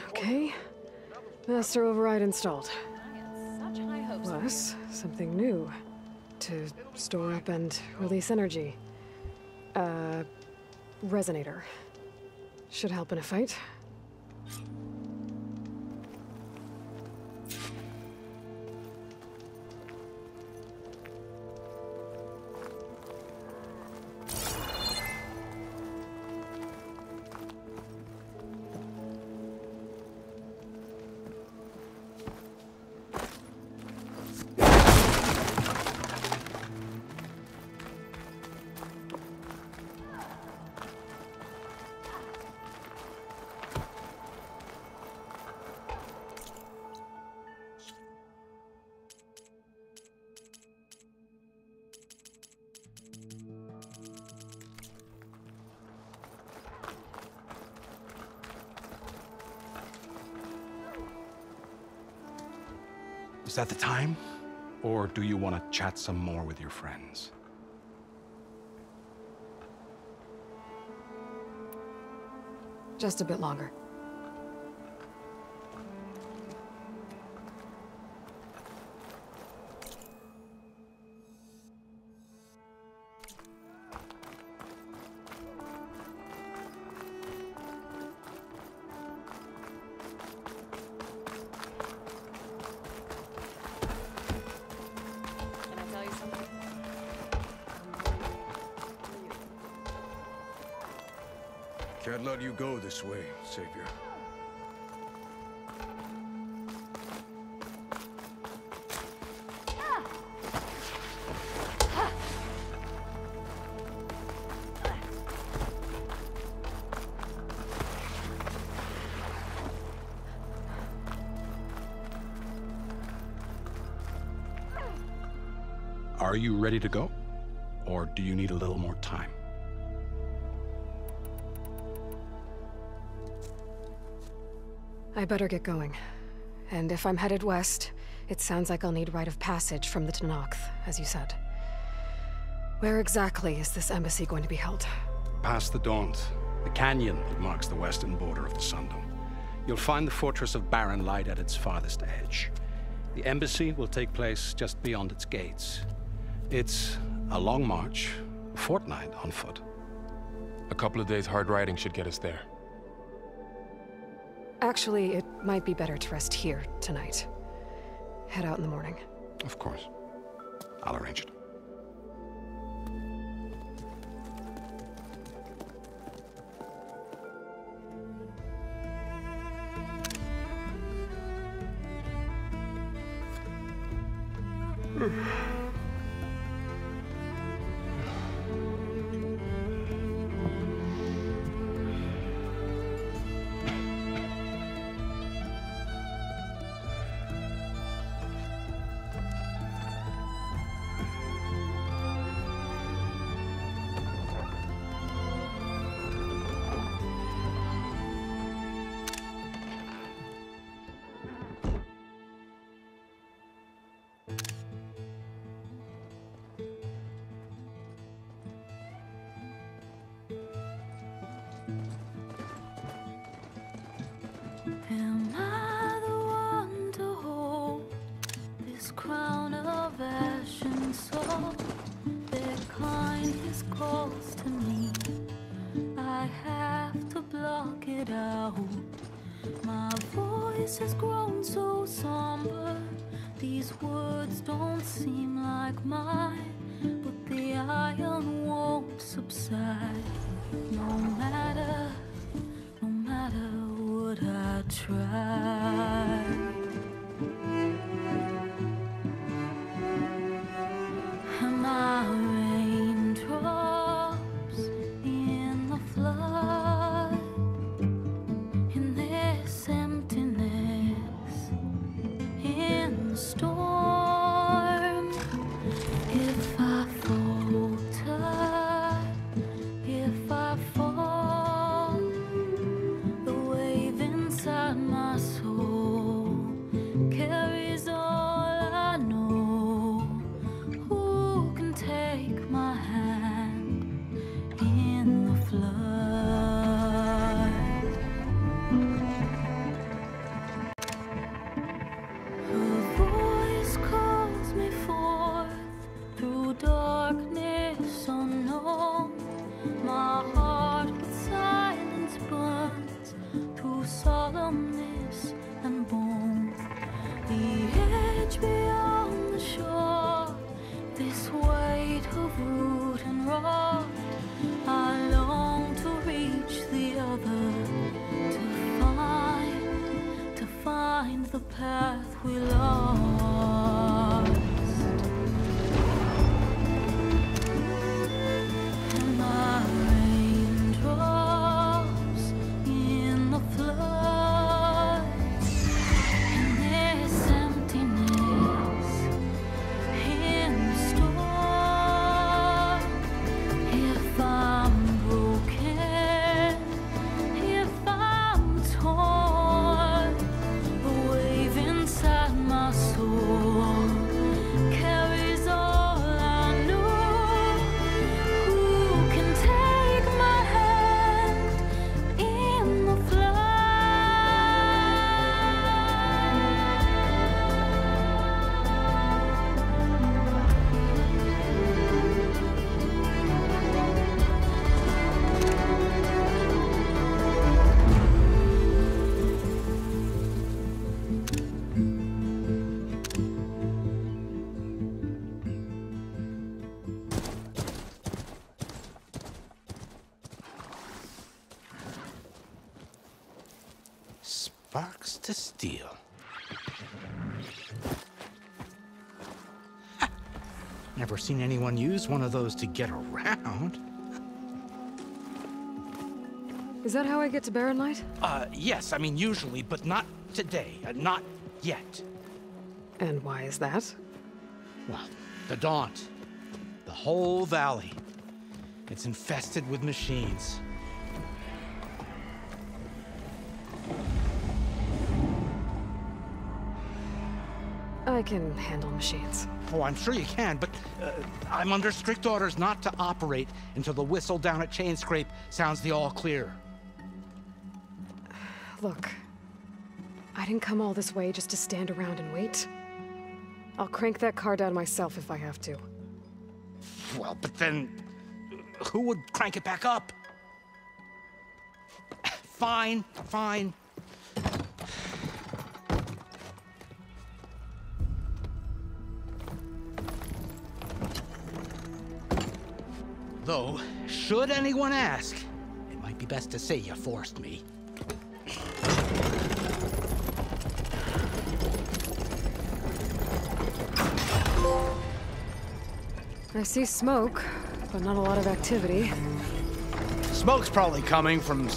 Speaker 2: Okay. Master override installed. Plus, something new. To store up and release energy. Resonator. Should help in a fight.
Speaker 11: Is that the time? Or do you want to chat some more with your friends?
Speaker 2: Just a bit longer.
Speaker 11: Can't let you go this way, Savior. Are you ready to go? Or do you need a little more time?
Speaker 2: I better get going. And if I'm headed west, it sounds like I'll need rite of passage from the Tenakth, as you said. Where exactly is this embassy going to be held?
Speaker 11: Past the Daunt, the canyon that marks the western border of the Sundom. You'll find the fortress of Barren Light at its farthest edge. The embassy will take place just beyond its gates. It's a long march, a fortnight on foot.
Speaker 3: A couple of days hard riding should get us there.
Speaker 2: Actually, it might be better to rest here tonight. Head out in the morning.
Speaker 11: Of course. I'll arrange it.
Speaker 19: Am I the one to hold this crown of ash and salt? Their kindness calls to me. I have to block it out. My voice has grown so somber. These words don't seem like mine, but the iron won't subside. No matter what I try. Am I raindrops in the flood? In this emptiness, in the storm. If I falter, if I fall, the wave inside my soul carries all I know. Who can take my hand in the flood? Her voice calls me forth through darkness unknown. My heart with silence burns through solemnness and bone. The edge beyond the shore, this weight of root and rock. I long to reach the other, to find the path we lost. And I raindrops in the flood, in this emptiness, in the storm. If I'm broken, if I'm torn, the wave inside my
Speaker 20: dogs to steal. Ha! Never seen anyone use one of those to get around.
Speaker 2: Is that how I get to Barren Light?
Speaker 20: Yes, I mean usually, but not today. Not yet.
Speaker 2: And why is that?
Speaker 20: Well, the Daunt. The whole valley. It's infested with machines.
Speaker 2: I can handle machines.
Speaker 20: Oh, I'm sure you can, but I'm under strict orders not to operate until the whistle down at Chain Scrape sounds the all clear.
Speaker 2: Look, I didn't come all this way just to stand around and wait. I'll crank that car down myself if I have to.
Speaker 20: Well, but then who would crank it back up? Fine, fine. Though, should anyone ask, it might be best to say you forced me.
Speaker 2: I see smoke, but not a lot of activity.
Speaker 20: Smoke's probably coming from...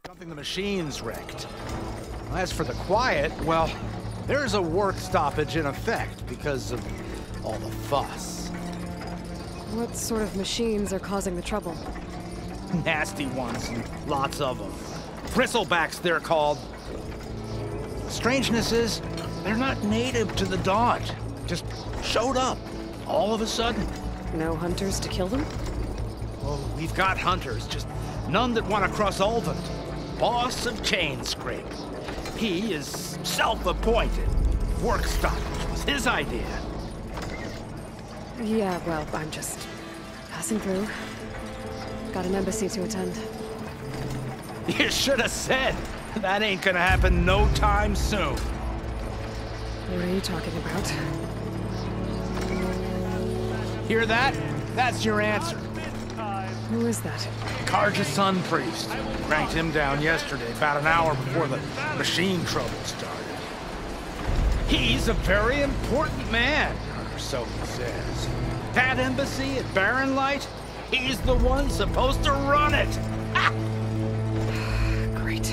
Speaker 20: Something the machine's wrecked. As for the quiet, well, there's a work stoppage in effect because of all the fuss.
Speaker 2: What sort of machines are causing the trouble?
Speaker 20: Nasty ones, and lots of them. Bristlebacks, they're called. The strangeness is, they're not native to the Daunt. Just showed up, all of a sudden.
Speaker 2: No hunters to kill them?
Speaker 20: Oh, we've got hunters, just none that want to cross Ulvund. Boss of Chain Scrape. He is self-appointed. Work stoppage was his idea.
Speaker 2: Yeah, well, I'm just passing through. Got an embassy to attend.
Speaker 20: You should have said. That ain't gonna happen no time soon.
Speaker 2: What are you talking about?
Speaker 20: Hear that? That's your answer.
Speaker 2: Who is that?
Speaker 20: Karja's son priest. Cranked him down yesterday, about an hour before the machine trouble started. He's a very important man, or so he says. That embassy at Barren Light, he's the one supposed to run it. Ha!
Speaker 2: Great.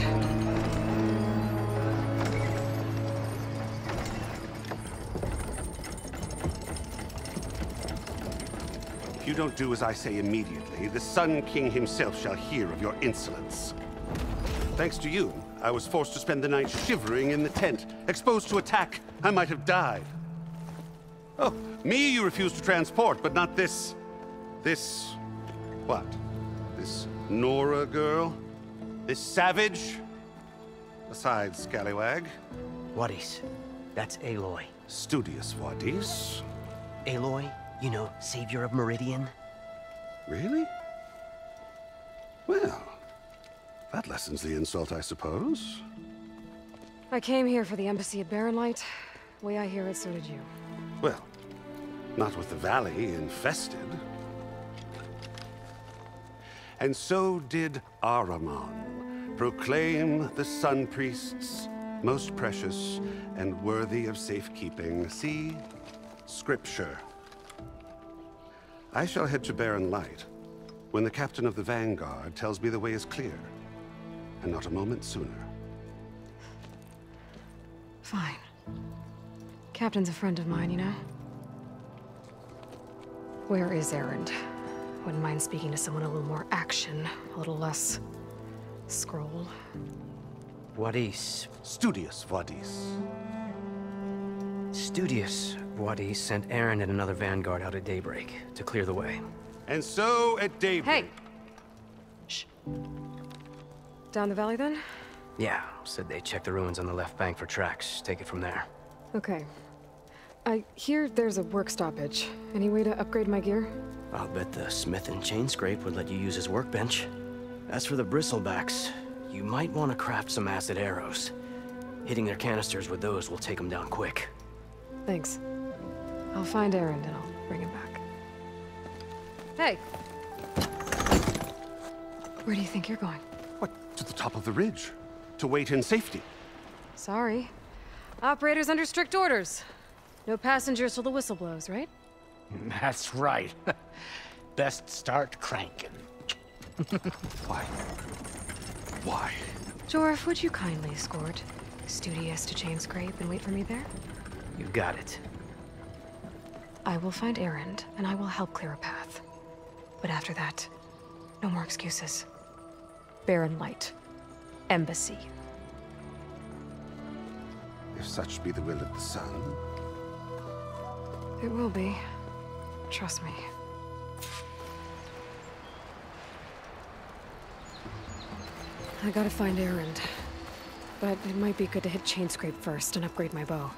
Speaker 21: If you don't do as I say immediately, the Sun King himself shall hear of your insolence. Thanks to you, I was forced to spend the night shivering in the tent. Exposed to attack, I might have died. Oh, me you refuse to transport, but not this... what? This Nora girl? This savage? Besides, scallywag.
Speaker 22: Wadis. That's Aloy.
Speaker 21: Studious Wadis.
Speaker 22: Aloy, you know, savior of Meridian.
Speaker 21: Really? Well, that lessens the insult, I suppose.
Speaker 2: I came here for the embassy at Barren Light. Way I hear it, so did you.
Speaker 21: Well, not with the valley infested. And so did Ahriman proclaim the Sun Priests most precious and worthy of safekeeping. See? Scripture. I shall head to Barren Light when the captain of the Vanguard tells me the way is clear, and not a moment sooner.
Speaker 2: Fine. Captain's a friend of mine, you know? Where is Erend? Wouldn't mind speaking to someone a little more action, a little less scroll.
Speaker 22: Wadis.
Speaker 21: Studious Wadis.
Speaker 22: Studious Wadis sent Aaron and another vanguard out at daybreak to clear the way.
Speaker 21: And so at daybreak...
Speaker 2: Hey! Shh. Down the valley, then?
Speaker 22: Yeah, said they checked the ruins on the left bank for tracks. Take it from there.
Speaker 2: Okay. I hear there's a work stoppage. Any way to upgrade my gear?
Speaker 22: I'll bet the smith and chain scrape would let you use his workbench. As for the bristlebacks, you might want to craft some acid arrows. Hitting their canisters with those will take them down quick.
Speaker 2: Thanks. I'll find Erend and I'll bring him back. Hey! Where do you think you're going?
Speaker 21: What, to the top of the ridge. To wait in safety.
Speaker 2: Sorry. Operator's under strict orders. No passengers till the whistle blows, right?
Speaker 20: That's right. Best start cranking.
Speaker 21: Why? Why?
Speaker 2: Jorf, would you kindly escort Studious to Chain Scrape and wait for me there?
Speaker 22: You got it.
Speaker 2: I will find Erend, and I will help clear a path. But after that, no more excuses. Barren Light. Embassy.
Speaker 21: If such be the will of the sun.
Speaker 2: It will be. Trust me. I gotta find Erend. But it might be good to hit Chain Scrape first and upgrade my bow.